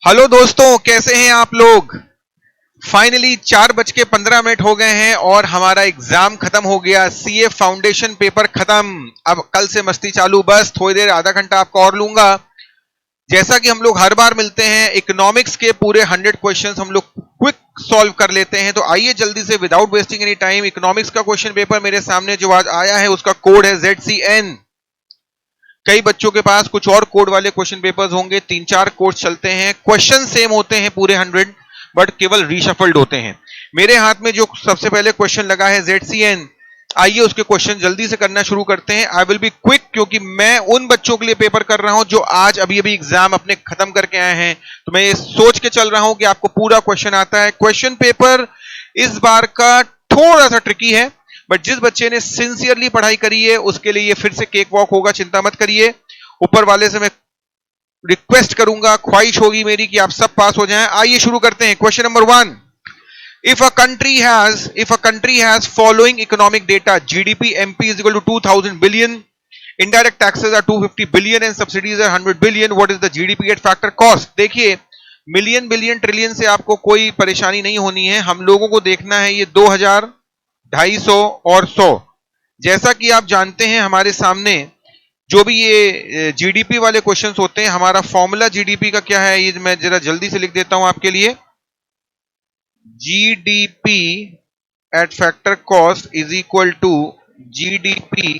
Hello दोस्तों, कैसे हैं आप लोग। फाइनली 4:15 हो गए हैं और हमारा एग्जाम खत्म हो गया। सीए फाउंडेशन पेपर खत्म। अब कल से मस्ती चालू। बस थोड़ी देर, आधा घंटा आपका और लूंगा। जैसा कि हम लोग हर बार मिलते हैं, इकोनॉमिक्स के पूरे 100 क्वेश्चंस हम लोग क्विक सॉल्व कर लेते हैं। तो आइए जल्दी से, without wasting any time, economics का क्वेश्चन पेपर मेरे सामने जो आज आया है उसका कोड है ZCN। कई बच्चों के पास कुछ और कोड वाले क्वेश्चन पेपर्स होंगे। 3-4 कोड्स चलते हैं, क्वेश्चन सेम होते हैं पूरे 100, बट केवल रीशफल्ड होते हैं। मेरे हाथ में जो सबसे पहले क्वेश्चन लगा है ZCN, आइए उसके क्वेश्चन जल्दी से करना शुरू करते हैं। आई विल बी क्विक, क्योंकि मैं उन बच्चों के लिए पेपर कर रहा हूं जो आज अभी अभी एग्जाम अपने खत्म करके आए हैं। तो मैं ये सोच के चल रहा हूं कि आपको पूरा क्वेश्चन आता है। क्वेश्चन पेपर इस बार का थोड़ा सा ट्रिकी है, बट जिस बच्चे ने सिंसियरली पढ़ाई करी है उसके लिए ये फिर से केक वॉक होगा, चिंता मत करिए। ऊपर वाले से मैं रिक्वेस्ट करूंगा, ख्वाहिश होगी मेरी कि आप सब पास हो जाएं। आइए शुरू करते हैं। Question number 1, if a country has following economic data: GDP MP is equal to 2000 billion, indirect taxes are 250 billion and subsidies are 100 billion, what is the GDP at factor cost? देखिए, मिलियन बिलियन ट्रिलियन से आपको कोई परेशानी नहीं होनी है। हम लोगों को देखना है ये 2000, 250 और 100। जैसा कि आप जानते हैं, हमारे सामने जो भी ये जीडीपी वाले क्वेश्चंस होते हैं, हमारा फॉर्मूला जीडीपी का क्या है, ये मैं जरा जल्दी से लिख देता हूं आपके लिए। GDP at factor cost is equal to GDP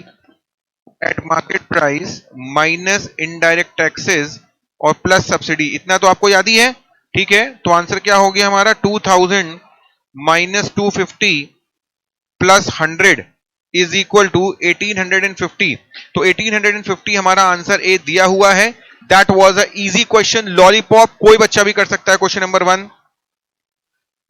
at market price minus indirect taxes और प्लस सब्सिडी। इतना तो आपको याद ही है, ठीक है। तो आंसर क्या हो गया हमारा, 2000 minus 250 plus 100 is equal to 1850। तो 1850 हमारा आंसर ए दिया हुआ है। That was a easy question, lollipop, कोई बच्चा भी कर सकता है। Question number 1।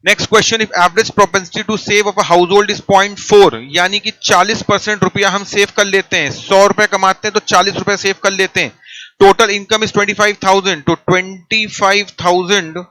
Next question, if average propensity to save of a household is 0.4, यानी कि 40% रुपया हम सेव कर लेते हैं। 100 रुपए कमाते हैं तो 40 रुपए सेव कर लेते हैं। टोटल इनकम इज 25,000, तो 25,000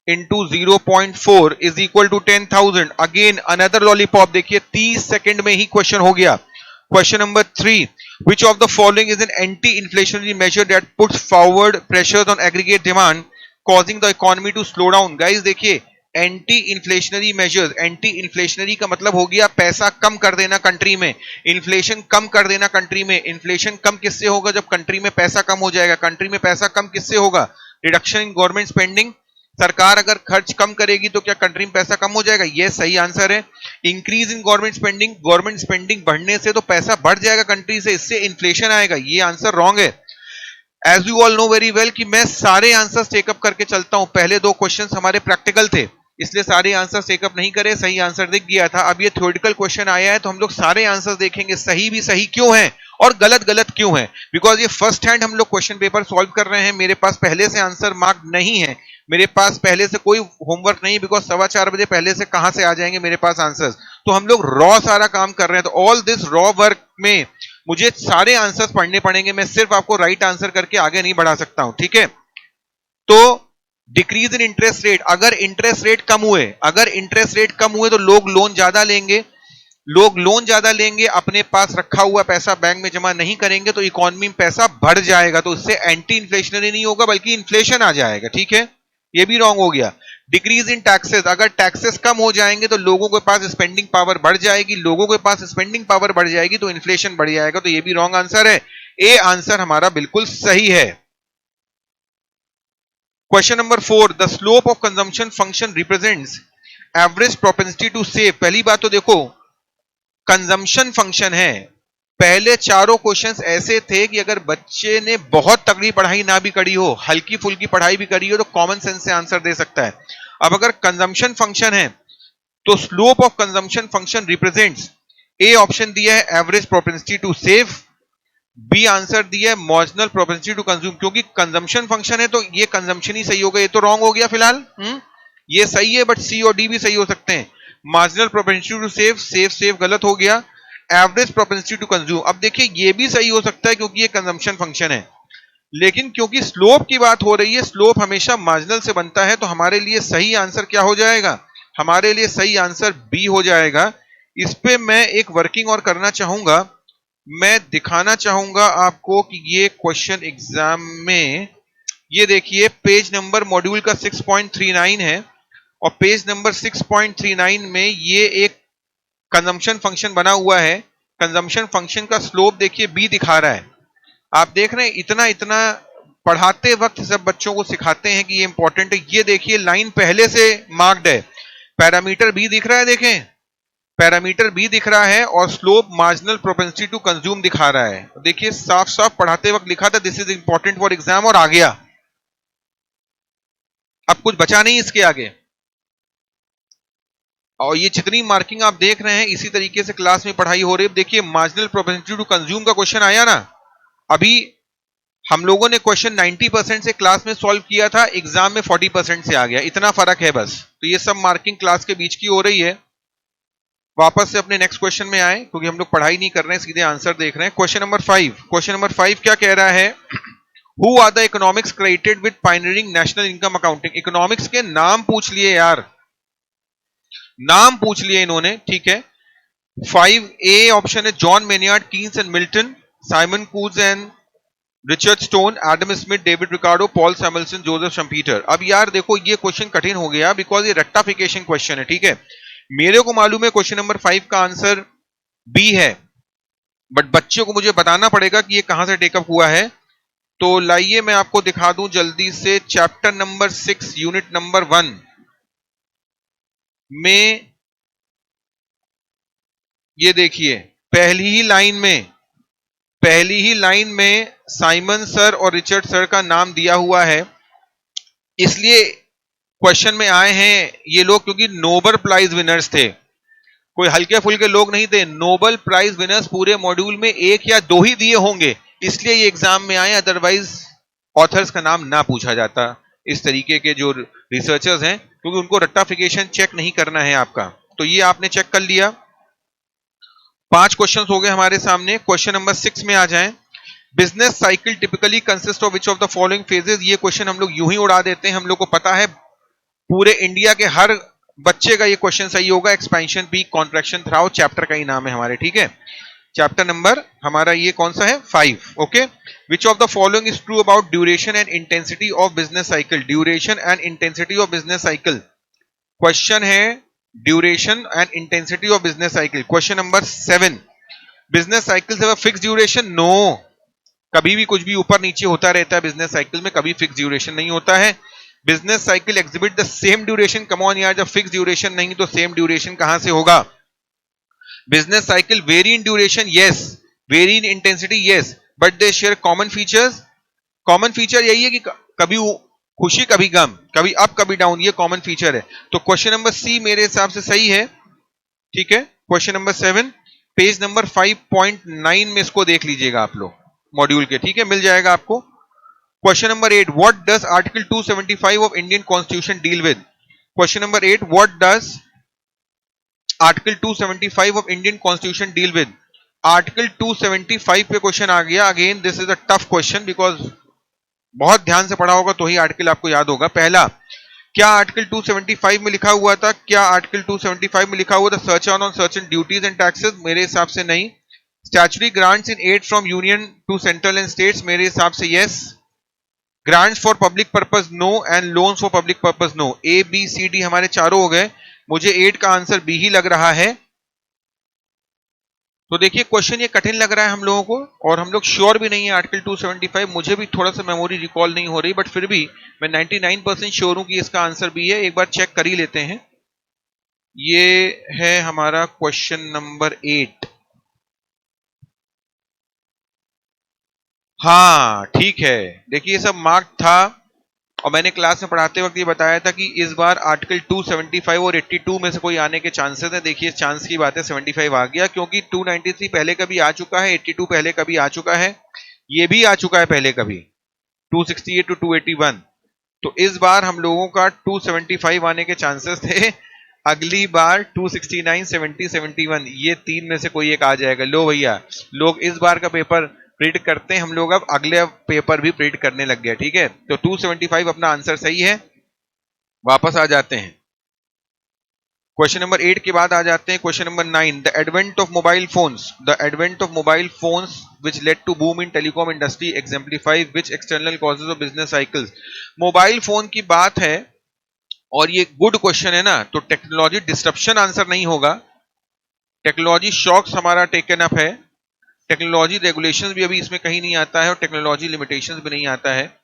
into 0.4 is equal to 10,000। Again another lollipop. देखिए 30 सेकंड में ही क्वेश्चन हो गया। Question number 3, which of the following is an anti inflationary measure that puts forward pressures on aggregate demand causing the economy to slow down. Guys देखिए, anti inflationary measures, anti inflationary का मतलब हो गया पैसा कम कर देना कंट्री में, inflation कम कर देना कंट्री में। इन्फ्लेशन कम किससे होगा, जब कंट्री में पैसा कम हो जाएगा। कंट्री में पैसा कम किससे होगा, रिडक्शन इन गवर्नमेंट स्पेंडिंग। सरकार अगर खर्च कम करेगी तो क्या कंट्री में पैसा कम हो जाएगा, ये सही आंसर है। Increase in government spending, government spending बढ़ने से तो पैसा बढ़ जाएगा कंट्री से, इससे इन्फ्लेशन आएगा, ये आंसर रॉन्ग है। As you all know very well कि मैं सारे आंसर्स टेकअप करके चलता हूं। पहले 2 क्वेश्चंस हमारे प्रैक्टिकल थे, इसलिए सारे आंसर्स टेकअप नहीं करे, सही आंसर दिख गया था। अब ये थ्योरेटिकल क्वेश्चन आया है तो हम लोग सारे आंसर्स देखेंगे, सही भी सही क्यों है और गलत गलत क्यों है। बिकॉज ये फर्स्ट हैंड हम लोग क्वेश्चन पेपर सॉल्व कर रहे हैं, मेरे पास पहले से आंसर मार्क नहीं है, मेरे पास पहले से कोई होमवर्क नहीं। बिकॉज 4:15 बजे पहले से कहां से आ जाएंगे मेरे पास आंसर्स। तो हम लोग रॉ सारा काम कर रहे हैं। तो ऑल दिस रॉ वर्क में मुझे सारे आंसर्स पढ़ने पड़ेंगे, मैं सिर्फ आपको राइट आंसर करके आगे नहीं बढ़ा सकता हूं, ठीक है। तो डिक्रीज इन इंटरेस्ट रेट, अगर इंटरेस्ट रेट कम हुए, अगर इंटरेस्ट रेट कम हुए तो लोग लोन ज्यादा लेंगे, लोग लोन ज्यादा लेंगे, अपने पास रखा हुआ पैसा बैंक में जमा नहीं करेंगे, तो इकोनॉमी में पैसा बढ़ जाएगा। तो उससे एंटी इन्फ्लेशनरी नहीं होगा बल्कि इन्फ्लेशन आ जाएगा, ठीक है। ये भी रॉन्ग हो गया। डिक्रीज इन टैक्सेस, अगर टैक्सेस कम हो जाएंगे तो लोगों के पास स्पेंडिंग पावर बढ़ जाएगी, लोगों के पास स्पेंडिंग पावर बढ़ जाएगी तो इन्फ्लेशन बढ़ जाएगा। तो ये भी रॉन्ग आंसर है। ए आंसर हमारा बिल्कुल सही है। Question number 4, the slope of consumption function represents average propensity to save. पहली बात तो देखो, कंजम्पशन फंक्शन है। पहले चारों क्वेश्चंस ऐसे थे कि अगर बच्चे ने बहुत तगड़ी पढ़ाई ना भी करी हो, हल्की फुल्की पढ़ाई भी करी हो, तो कॉमन सेंस से आंसर दे सकता है। अब अगर कंजम्पशन फंक्शन है तो slope of consumption function represents, A option दिया है average propensity to save, B answer दिया है मार्जिनल प्रोपेंसिटी टू कंज्यूम। क्योंकि कंजम्पशन फंक्शन है तो ये कंजम्पशन ही सही होगा, ये तो रॉन्ग हो गया फिलहाल। ये सही है, बट सी और डी भी सही हो सकते हैं। Marginal propensity to save, save गलत हो गया। एवरेज प्रोपेंसिटी टू कंज्यूम, अब देखिए ये भी सही हो सकता है क्योंकि ये कंजम्पशन फंक्शन है। लेकिन क्योंकि स्लोप की बात हो रही है, स्लोप हमेशा मार्जिनल से बनता है, तो हमारे लिए सही आंसर क्या हो जाएगा, हमारे लिए सही आंसर बी हो जाएगा। इस पे मैं एक वर्किंग और करना चाहूंगा, मैं दिखाना चाहूंगा आपको कि ये क्वेश्चन एग्जाम में ये देखिए पेज नंबर मॉड्यूल का 6.39 है और पेज नंबर 6.39 में ये एक कंजम्पशन फंक्शन बना हुआ है। कंजम्पशन फंक्शन का स्लोप देखिए b दिखा रहा है। आप देख रहे हैं इतना इतना पढ़ाते वक्त सब बच्चों को सिखाते हैं कि ये इंपॉर्टेंट है। ये देखिए लाइन पहले से मार्क्ड है, पैरामीटर b दिख रहा है, देखें पैरामीटर b दिख रहा है और slope marginal propensity to consume दिखा रहा है। देखिए साफ साफ पढ़ाते वक्त लिखा था this is important for exam और आ गया। अब कुछ बचा नहीं इसके आगे। और ये जितनी मार्किंग आप देख रहे हैं इसी तरीके से क्लास में पढ़ाई हो रही है। देखिए मार्जिनल प्रोपेंसिटी टू कंज्यूम का क्वेश्चन आया ना, अभी हम लोगों ने क्वेश्चन 90% से क्लास में सॉल्व किया था, एग्जाम में 40% से आ गया, इतना फर्क है बस। तो ये सब मार्किंग क्लास के बीच की हो रही है। वापस से अपने नेक्स्ट क्वेश्चन में आए क्योंकि हम लोग पढ़ाई नहीं कर रहे हैं, सीधे आंसर देख रहे हैं। क्वेश्चन नंबर 5, क्वेश्चन नंबर 5 क्या कह रहा है? Who are the economics credited with pioneering national income accounting. Economics के नाम पूछ लिए यार, नाम पूछ लिए इन्होंने, ठीक है। 5A ऑप्शन है John Maynard, Keynes and Milton, Simon कूज and Richard Stone, Adam Smith, David Ricardo, Paul Samuelson, Joseph Schumpeter. अब यार देखो ये क्वेश्चन कठिन हो गया बिकॉज ये रेक्टाफिकेशन क्वेश्चन है, ठीक है। मेरे को मालूम है क्वेश्चन नंबर 5 का आंसर बी है, बट बच्चों को मुझे बताना पड़ेगा कि ये कहां से टेकअप हुआ है। तो लाइए मैं आपको दिखा दूं जल्दी से, चैप्टर नंबर 6 यूनिट नंबर 1 में ये देखिए पहली ही लाइन में साइमन सर और रिचर्ड सर का नाम दिया हुआ है। इसलिए क्वेश्चन में आए हैं ये लोग क्योंकि नोबेल प्राइज विनर्स थे, कोई हल्के फुल्के लोग नहीं थे। नोबेल प्राइज विनर्स पूरे मॉड्यूल में 1 या 2 ही दिए होंगे, इसलिए ये एग्जाम में आए, अदरवाइज ऑथर्स का नाम ना पूछा जाता। इस तरीके के जो रिसर्चर्स हैं, क्योंकि उनको रट्टाफिकेशन चेक नहीं करना है आपका। तो ये आपने चेक कर लिया। 5 क्वेश्चंस हो गए हमारे सामने। क्वेश्चन नंबर 6 में आ जाएं। Business cycle typically consist of which of the following phases. ये क्वेश्चन हम लोग यूं ही उड़ा देते हैं, हम लोग को पता है पूरे इंडिया के हर बच्चे का ये क्वेश्चन सही होगा। एक्सपेंशन, पीक, कॉन्ट्रैक्शन, थ्राउ, चैप्टर का ही नाम है हमारे, ठीक है। चैप्टर नंबर हमारा ये कौन सा है? 5, okay. Which of the following is true about duration and intensity of business cycle. Duration and intensity of business cycle question है, duration and intensity of business cycle. Question number 7, business cycle have a fix duration. No, कभी भी कुछ भी ऊपर नीचे होता रहता है बिजनेस साइकिल में, कभी फिक्स ड्यूरेशन नहीं होता है। Business cycle exhibit the same duration. Come on यार, जब फिक्स ड्यूरेशन नहीं तो सेम ड्यूरेशन कहां से होगा? Business cycle very in duration, yes, very in intensity, yes, but they share common features. Common feature यही है कि कभी खुशी कभी गम, कभी अप कभी डाउन, ये कॉमन फीचर है। तो क्वेश्चन नंबर सी मेरे हिसाब से सही है, ठीक है। क्वेश्चन नंबर 7 पेज नंबर 5.9 में इसको देख लीजिएगा आप लोग मॉड्यूल के, ठीक है, मिल जाएगा आपको। Question number 8, what does article 275 of Indian constitution deal with. Question number 8, what does article 275 of Indian constitution deal with. Article 275 पे क्वेश्चन आ गया। Again this is a tough question because बहुत ध्यान से पढ़ा होगा तो ही आर्टिकल आपको याद होगा। पहला, क्या आर्टिकल 275 में लिखा हुआ था? क्या आर्टिकल 275 में लिखा हुआ था search on certain duties and taxes? मेरे हिसाब से नहीं। Statutory grants in aid from union to central and states, मेरे हिसाब से yes. Grants for public purpose no and loans for public purpose no. A B C D हमारे चारों हो गए, मुझे 8 का आंसर बी ही लग रहा है। तो देखिए क्वेश्चन ये कठिन लग रहा है हम लोगों को और हम लोग श्योर भी नहीं है आर्टिकल 275। मुझे भी थोड़ा सा मेमोरी रिकॉल नहीं हो रही, बट फिर भी मैं 99% श्योर हूं कि इसका आंसर बी है। एक बार चेक कर ही लेते हैं। ये है हमारा क्वेश्चन नंबर 8। हाँ ठीक है, देखिए ये सब मार्क था और मैंने क्लास में पढ़ाते वक्त ये बताया था कि इस बार आर्टिकल 275 और 82 में से कोई आने के चांसेस है। देखिए चांस की बात है, 75 आ गया क्योंकि 293 पहले कभी आ चुका है, 82 पहले कभी आ चुका है, ये भी आ चुका है पहले कभी 268 टू 281। तो इस बार हम लोगों का 275 आने के चांसेस थे, अगली बार 269, 70, 71, ये 3 में से कोई एक आ जाएगा। लो भैया, लोग इस बार का पेपर प्रिंट करते हैं, हम लोग अब अगले पेपर भी प्रिंट करने लग गए, ठीक है। तो 275 अपना आंसर सही है। वापस आ जाते हैं। क्वेश्चन नंबर 8 के बाद आ जाते हैं question number 9, the advent of mobile phones, the advent of mobile phones which led to boom in telecom industry exemplify which external causes of business cycles. Mobile phone की बात है और ये गुड क्वेश्चन है ना, तो टेक्नोलॉजी डिस्ट्रप्शन आंसर नहीं होगा, टेक्नोलॉजी शॉक्स हमारा टेकन अप है, टेक्नोलॉजी रेगुलेशंस भी अभी इसमें कहीं नहीं आता है और टेक्नोलॉजी लिमिटेशंस भी नहीं आता है।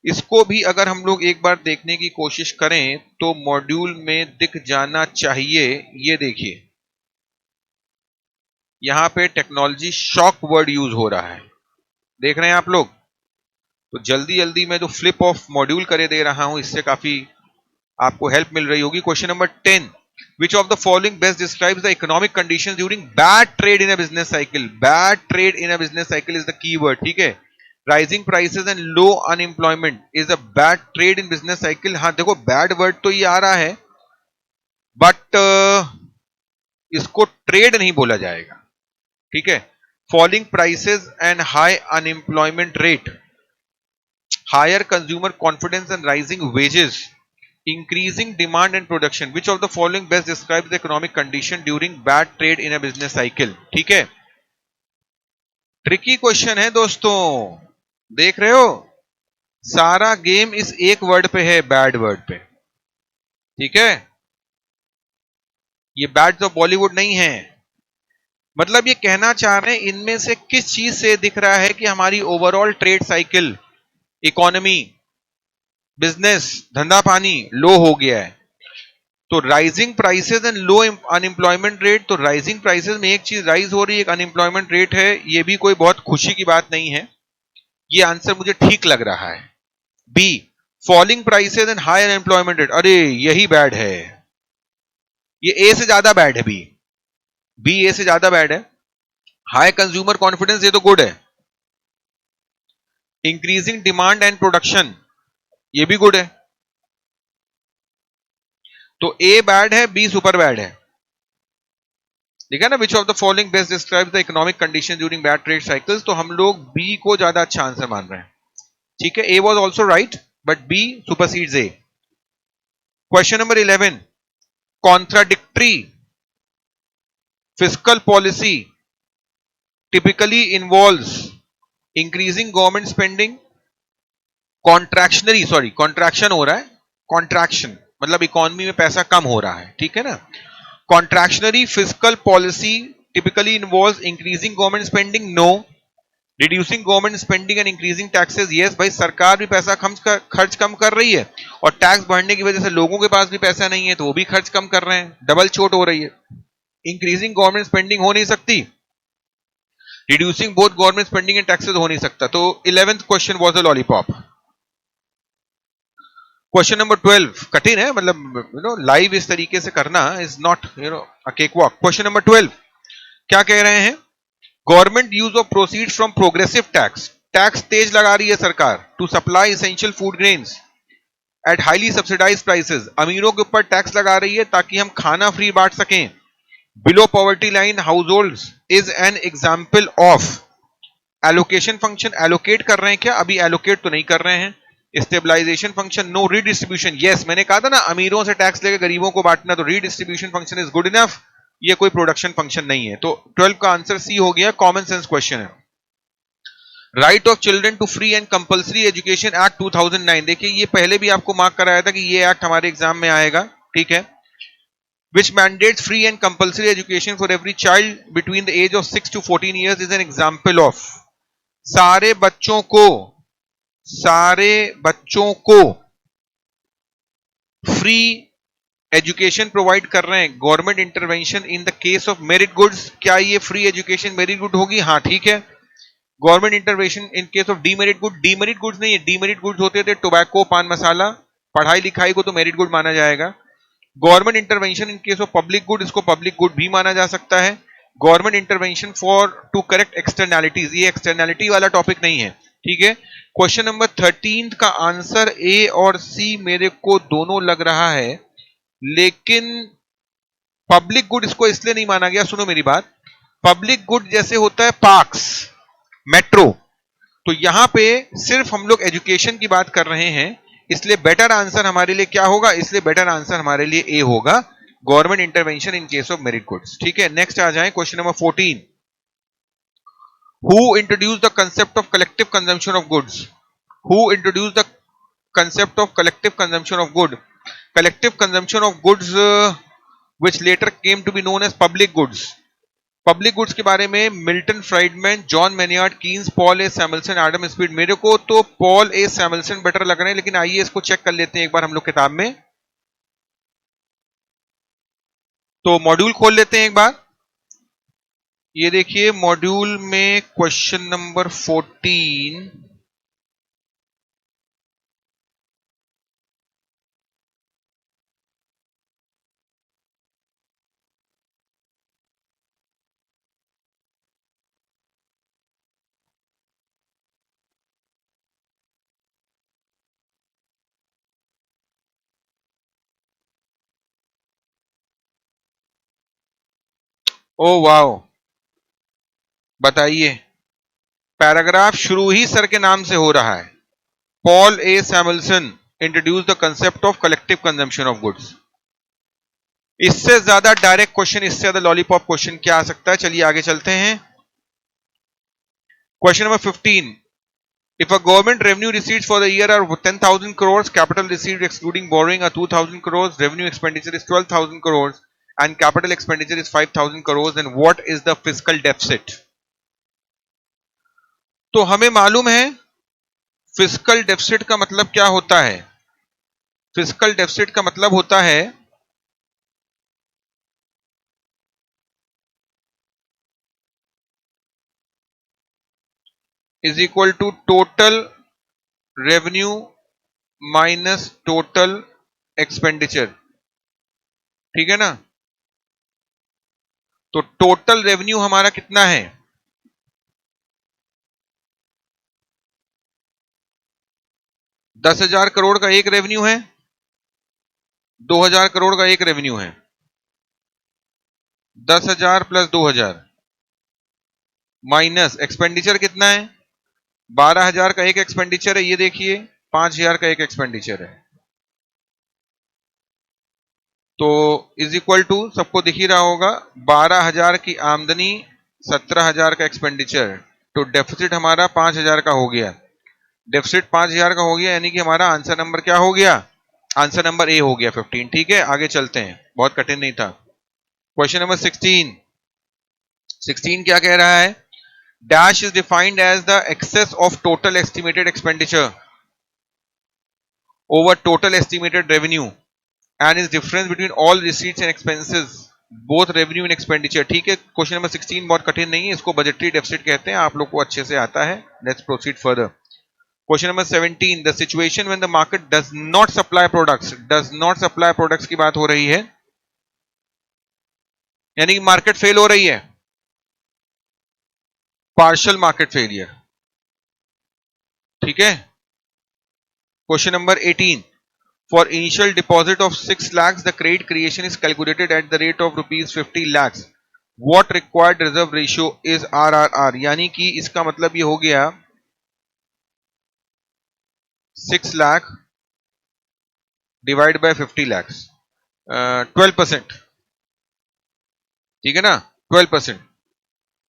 इसको भी अगर हम लोग एक बार देखने की कोशिश करें तो मॉड्यूल में दिख जाना चाहिए। ये देखिए यहां पे टेक्नोलॉजी शॉक वर्ड यूज हो रहा है, देख रहे हैं आप लोग। तो जल्दी जल्दी मैं जो फ्लिप ऑफ मॉड्यूल करे दे रहा हूं, इससे काफी आपको हेल्प मिल रही होगी। Question number 10, which of the following best describes the economic conditions during bad trade in a business cycle? Bad trade in a business cycle is the key word, ठीक है। Rising prices and low unemployment is a bad trade in business cycle. हाँ देखो bad word तो ये आ रहा है but इसको trade नहीं बोला जाएगा, ठीक है। Falling prices and high unemployment rate, higher consumer confidence and rising wages, increasing demand and production, which of the following best describes the economic condition during bad trade in a business cycle? ठीक है, tricky question है दोस्तों, देख रहे हो सारा game इस एक वर्ड पे है, बैड वर्ड पे, ठीक है। ये बैड तो बॉलीवुड नहीं है, मतलब ये कहना चाह रहे हैं इनमें से किस चीज से दिख रहा है कि हमारी overall trade cycle, economy, business, धंधा पानी लो हो गया है। तो rising prices and low unemployment rate, तो राइजिंग प्राइसेस में एक चीज राइज हो रही है, एक अनएम्प्लॉयमेंट रेट है, ये भी कोई बहुत खुशी की बात नहीं है, ये आंसर मुझे ठीक लग रहा है। B, falling prices and high unemployment rate, अरे यही बैड है, ये ए से ज्यादा बैड है, बी ए से ज्यादा बैड है। हाई कंज्यूमर कॉन्फिडेंस, ये तो गुड है। इंक्रीजिंग डिमांड एंड प्रोडक्शन, ये भी गुड है। तो ए बैड है, बी सुपर बैड है, ठीक है ना। विच of the following best describes the economic condition during bad trade cycles, तो हम लोग बी को ज्यादा अच्छा आंसर मान रहे हैं, ठीक है। A was also right but B supersedes A. Question number 11, contradictory fiscal policy typically involves increasing government spending, contractionary, sorry contraction हो रहा है, कॉन्ट्रैक्शन मतलब इकोनॉमी में पैसा कम हो रहा है, ठीक है ना। Contractionary fiscal policy typically involves increasing government spending, no. Reducing government spending and increasing taxes, yes. भाई सरकार भी पैसा खर्च कम कर रही है और टैक्स बढ़ने की वजह से लोगों के पास भी पैसा नहीं है तो वो भी खर्च कम कर रहे हैं, डबल चोट हो रही है। इंक्रीजिंग गवर्नमेंट स्पेंडिंग हो नहीं सकती, reducing both government spending and taxes हो नहीं सकता। तो 11th question was a lollipop. Question number 12 कठिन है, मतलब लाइव इस तरीके से करना is not a cakewalk. Question number 12 क्या कह रहे हैं, government use of proceed from progressive tax, tax तेज लगा रही है सरकार, to supply essential food grains at highly subsidised prices, अमीरों के ऊपर टैक्स लगा रही है ताकि हम खाना फ्री बांट सकें। Below poverty line house holds is an example of allocation function, allocate कर रहे हैं क्या, अभी एलोकेट तो नहीं कर रहे हैं। Stabilization function, no. Redistribution, yes, मैंने कहा था ना अमीरों से टैक्स लेकर गरीबों को बांटना, तो redistribution function is good enough, ये कोई प्रोडक्शन फंक्शन नहीं है। तो 12 का आंसर सी हो गया, कॉमन सेंस क्वेश्चन है। Right of children to free and compulsory education act 2009, देखिए ये पहले भी आपको मार्क कराया था कि ये एक्ट हमारे एग्जाम में आएगा, ठीक है। which mandates free and compulsory education for every child between the age of 6 to 14 years is an example of, सारे बच्चों को फ्री एजुकेशन प्रोवाइड कर रहे हैं, government intervention in the case of merit goods, क्या ये फ्री एजुकेशन मेरिट गुड होगी, हाँ ठीक है। Government intervention in case of demerit good, demerit goods नहीं है, डीमेरिट गुड्स होते थे टोबैको, पान मसाला, पढ़ाई लिखाई को तो मेरिट गुड माना जाएगा। Government intervention in case of public good, इसको पब्लिक गुड भी माना जा सकता है। Government intervention for to correct externalities, ये एक्सटर्नैलिटी वाला टॉपिक नहीं है, ठीक है। क्वेश्चन नंबर 13 का आंसर ए और सी मेरे को दोनों लग रहा है, लेकिन पब्लिक गुड इसको इसलिए नहीं माना गया, सुनो मेरी बात, पब्लिक गुड जैसे होता है पार्क्स, मेट्रो, तो यहां पे सिर्फ हम लोग एजुकेशन की बात कर रहे हैं, इसलिए बेटर आंसर हमारे लिए क्या होगा, इसलिए बेटर आंसर हमारे लिए ए होगा। Government intervention in case of merit goods. ठीक है, नेक्स्ट आ जाए question number 14। Who introduce the concept of collective consumption of goods? Who introduce the concept of collective consumption of good? Collective consumption of goods which later came to be known as public goods. Public goods के बारे में Milton Friedman, John Maynard Keynes, Paul A Samuelson, Adam Smith. मेरे को तो Paul A Samuelson better लग रहे हैं, लेकिन आइए इसको चेक कर लेते हैं एक बार हम लोग किताब में। तो मॉड्यूल खोल लेते हैं एक बार। ये देखिए मॉड्यूल में क्वेश्चन नंबर 14। ओ वाओ, बताइए, पैराग्राफ शुरू ही सर के नाम से हो रहा है। Paul A Samuelson introduce the concept of collective consumption of goods. इससे ज्यादा डायरेक्ट क्वेश्चन, इससे ज्यादा लॉलीपॉप क्वेश्चन क्या आ सकता है? चलिए आगे चलते हैं। Question number 15। If a government revenue receipts for the year are 10,000 crores, capital received excluding borrowing are 2,000 crores, revenue expenditure is 12,000 crores, and capital expenditure is 5,000 crores, then what is the fiscal deficit? तो हमें मालूम है fiscal deficit का मतलब क्या होता है। Fiscal deficit का मतलब होता है is equal to total revenue minus total expenditure. ठीक है ना? तो टोटल रेवेन्यू हमारा कितना है? 10,000 करोड़ का एक रेवेन्यू है, 2,000 करोड़ का एक रेवेन्यू है। 10,000 प्लस 2,000 माइनस एक्सपेंडिचर कितना है? 12,000 का एक एक्सपेंडिचर है, ये देखिए 5,000 का एक एक्सपेंडिचर है। तो इज इक्वल टू, सबको दिख ही रहा होगा, 12,000 की आमदनी, 17,000 का एक्सपेंडिचर, तो डेफिसिट हमारा 5,000 का हो गया। डेफिसिट 5,000 का हो गया, यानी कि हमारा आंसर नंबर क्या हो गया? आंसर नंबर ए हो गया 15। ठीक है, आगे चलते हैं, बहुत कठिन नहीं था। Question number 16। 16 क्या कह रहा है? Dash is defined as the excess of total estimated expenditure over total estimated revenue and is difference between all receipts and expenses both revenue and expenditure। ठीक है, क्वेश्चन नंबर 16 बहुत कठिन नहीं है, इसको बजटरी डेफिसिट कहते हैं, आप लोग को अच्छे से आता है। Let's proceed further. Question number 17। The situation when the market does not supply products, does not supply products की बात हो रही है, यानी कि मार्केट फेल हो रही है, पार्शियल मार्केट फेलियर। ठीक है। Question number 18। For initial deposit of 6 lakhs, the credit creation is calculated at the rate of rupees 50 lakhs. What required reserve ratio is RRR? यानी कि इसका मतलब ये हो गया 6 लाख डिवाइड बाय 50 lakhs, 12%। ठीक है ना, 12%।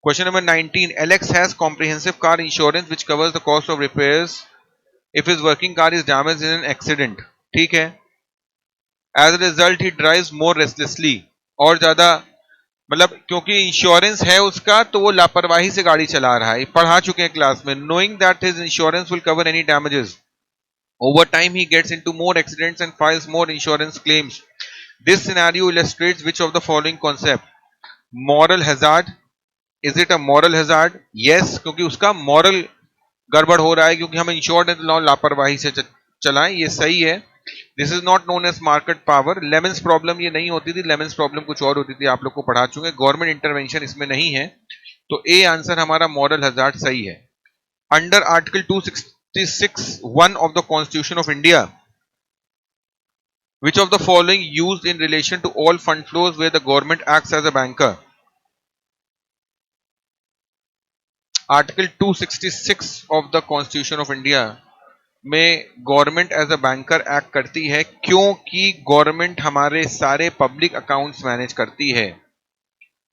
Question number 19। Alex has comprehensive car insurance which covers the cost of repairs if his working car is damaged in an accident। ठीक है। As a result he drives more restlessly, और ज्यादा, मतलब क्योंकि insurance है उसका तो वो लापरवाही से गाड़ी चला रहा है, पढ़ा चुके हैं क्लास में। Knowing that his insurance will cover any damages, over time he gets into more accidents and files more insurance claims. This scenario illustrates which of the following concept? Moral hazard। Is it a moral hazard? Yes, क्योंकि उसका moral गड़बड़ हो रहा है, क्योंकि हम insured लापरवाही से चलाएं, ये सही है। This is not known as market power. Lemons problem ये नहीं होती थी, लेमन्स प्रॉब्लम कुछ और होती थी, आप लोग को पढ़ा चुके। गवर्नमेंट इंटरवेंशन इसमें नहीं है, तो ए आंसर हमारा मॉरल हजार्ड सही है। Under article 266(1) of the constitution of India, which of the following used in relation to all fund flows where the government acts as a banker? Article 266 of the Constitution of India में government as a banker act करती है, क्योंकि government हमारे सारे public accounts manage करती है।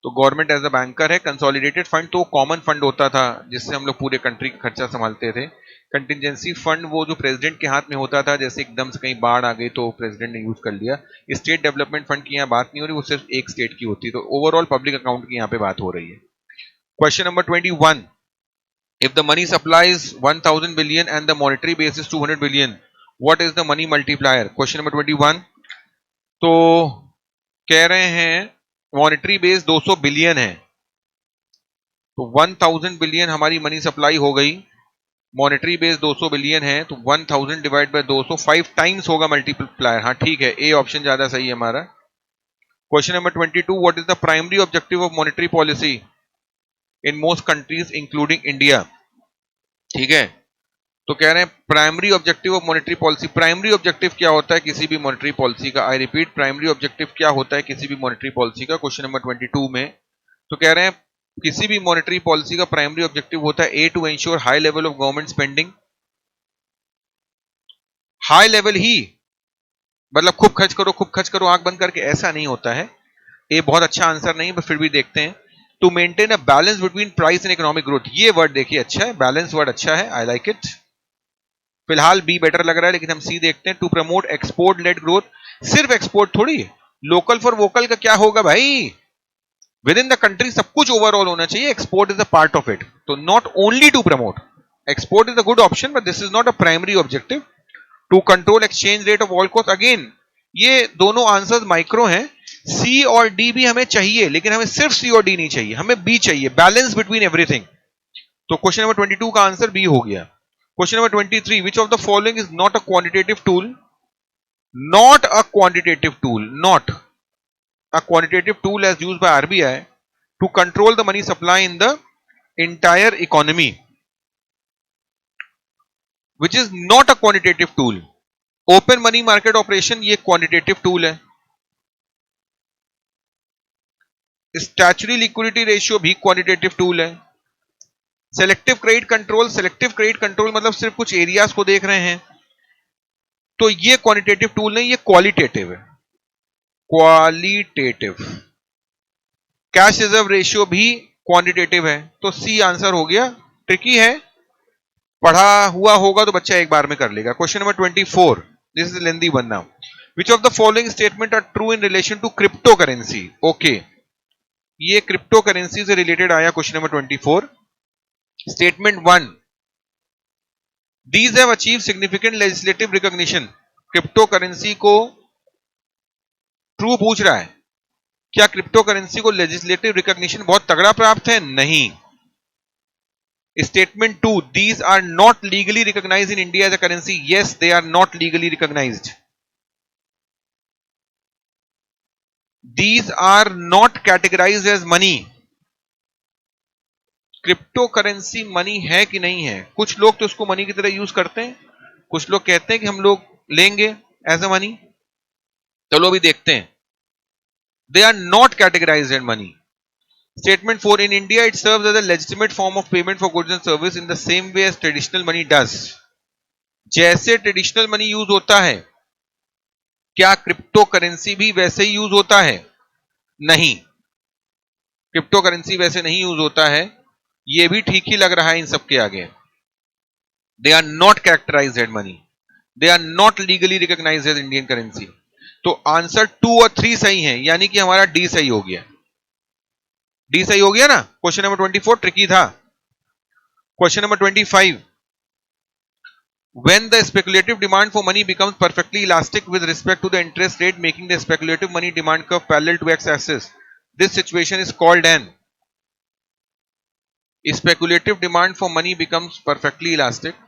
तो government as a banker है। कंसोलिडेटेड फंड तो कॉमन फंड होता था जिससे हम लोग पूरे कंट्री का खर्चा संभालते थे। कंटिजेंसी फंड वो जो प्रेसिडेंट के हाथ में होता था, जैसे एकदम से कहीं बाढ़ आ गई तो प्रेसिडेंट ने यूज कर लिया। स्टेट डेवलपमेंट फंड की यहाँ बात नहीं हो रही, वो सिर्फ एक स्टेट की होती है। तो ओवरऑल पब्लिक अकाउंट की यहाँ पे बात हो रही है। Question number 21, if the money supply is 1000 billion and the monetary base is 200 billion, what is the money multiplier? Question number 21, तो कह रहे हैं मॉनेटरी बेस 200 बिलियन है, तो 1000 बिलियन हमारी मनी सप्लाई हो गई। मॉनेटरी बेस 200 बिलियन है, तो 1000 डिवाइड बाय 200 5 टाइम्स होगा मल्टीप्लायर। हाँ ठीक है, ए ऑप्शन ज्यादा सही है हमारा। Question number 22, what is the primary objective of monetary policy in most countries including India? ठीक है, तो कह रहे हैं primary objective of monetary policy. Primary objective क्या होता है किसी भी मॉनेटरी पॉलिसी का? आई रिपीट, प्राइमरी ऑब्जेक्टिव क्या होता है किसी भी मॉनेटरी पॉलिसी का? क्वेश्चन नंबर 22 में तो कह रहे हैं किसी भी मॉनेटरी पॉलिसी का प्राइमरी ऑब्जेक्टिव होता है A, to ensure high level of government spending. High level ही मतलब खूब खर्च करो आंख बंद करके, ऐसा नहीं होता है। ए बहुत अच्छा आंसर नहीं, पर फिर भी देखते हैं। To maintain a balance between price and economic growth, ये वर्ड देखिए अच्छा है, बैलेंस वर्ड अच्छा है, आई लाइक इट। फिलहाल बी बेटर लग रहा है, लेकिन हम सी देखते हैं। To promote export led growth, सिर्फ एक्सपोर्ट थोड़ी, लोकल फॉर वोकल का क्या होगा भाई? विद इन द कंट्री सब कुछ ओवरऑल होना चाहिए, export is a part of it. तो not only to promote, export is a good option but this is not a primary objective. To control exchange rate of all cost, again ये दोनों answers micro हैं। सी और D भी हमें चाहिए, लेकिन हमें सिर्फ सी और डी नहीं चाहिए, हमें बी चाहिए, बैलेंस बिटवीन एवरीथिंग। तो क्वेश्चन नंबर 22 का आंसर बी हो गया। Question number 23, which of the following is not a quantitative tool? Not a quantitative tool, not a quantitative tool as used by RBI to control the money supply in the entire economy, which is not a quantitative tool. Open money market operation ये quantitative tool है। Statutory liquidity ratio भी quantitative tool है। Selective credit control, selective credit control मतलब सिर्फ कुछ areas को देख रहे हैं, तो ये क्वांटिटेटिव टूल नहीं, ये क्वालिटेटिव है, क्वालिटेटिव। कैश रिजर्व रेशियो भी क्वांटिटेटिव है, तो सी आंसर हो गया। ट्रिकी है, पढ़ा हुआ होगा तो बच्चा एक बार में कर लेगा। Question number 24, this is lengthy one now. Which of the following statement are true in relation to crypto currency? Okay, ये क्रिप्टो करेंसी से रिलेटेड आया question number 24। Statement 1, these have achieve significant legislative recognition. Crypto currency को true पूछ रहा है, क्या crypto currency को legislative recognition बहुत तगड़ा प्राप्त है? नहीं। Statement 2, these are not legally recognized in India as a currency. Yes, they are not legally recognized. These are not categorized as money. Crypto currency money है कि नहीं है? कुछ लोग तो उसको मनी की तरह यूज करते हैं, कुछ लोग कहते हैं कि हम लोग लेंगे एज अ मनी। चलो अभी देखते हैं। They are not categorized as money. Statement 4, in India it serves as a legitimate form of payment for goods and service in the same way as traditional money does. जैसे traditional money use होता है, क्या crypto currency भी वैसे ही use होता है? नहीं, crypto currency वैसे नहीं यूज होता है। ये भी ठीक ही लग रहा है इन सबके आगे। They are not characterized as money, they are not legally recognized as Indian currency. तो आंसर 2 और 3 सही हैं, यानी कि हमारा डी सही हो गया। डी सही हो गया ना। क्वेश्चन नंबर 24 ट्रिकी था। Question number 25, when the speculative demand for money becomes perfectly elastic with respect to the interest rate, making the speculative money demand curve parallel to x-axis, this situation is called an speculative demand for money becomes perfectly elastic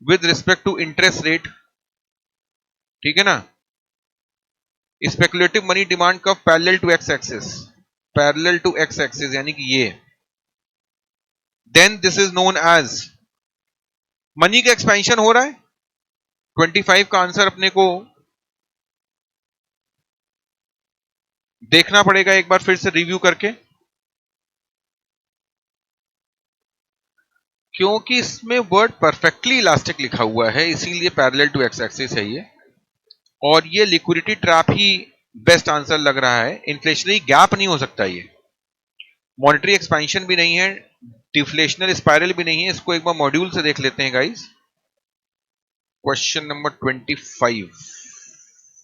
with respect to interest rate। ठीक है ना, speculative money demand curve parallel to X axis, parallel to X axis यानी कि ये, then this is known as money का expansion हो रहा है। 25 का आंसर अपने को देखना पड़ेगा एक बार फिर से रिव्यू करके। क्योंकि इसमें वर्ड परफेक्टली इलास्टिक लिखा हुआ है, इसीलिए पैरेलल टू एक्स एक्सिस है ये, और ये लिक्विडिटी ट्रैप ही बेस्ट आंसर लग रहा है। इन्फ्लेशनरी गैप नहीं हो सकता ये, मॉनेटरी एक्सपेंशन भी नहीं है, डिफ्लेशनल स्पाइरल भी नहीं है। इसको एक बार मॉड्यूल से देख लेते हैं गाइस। Question number 25।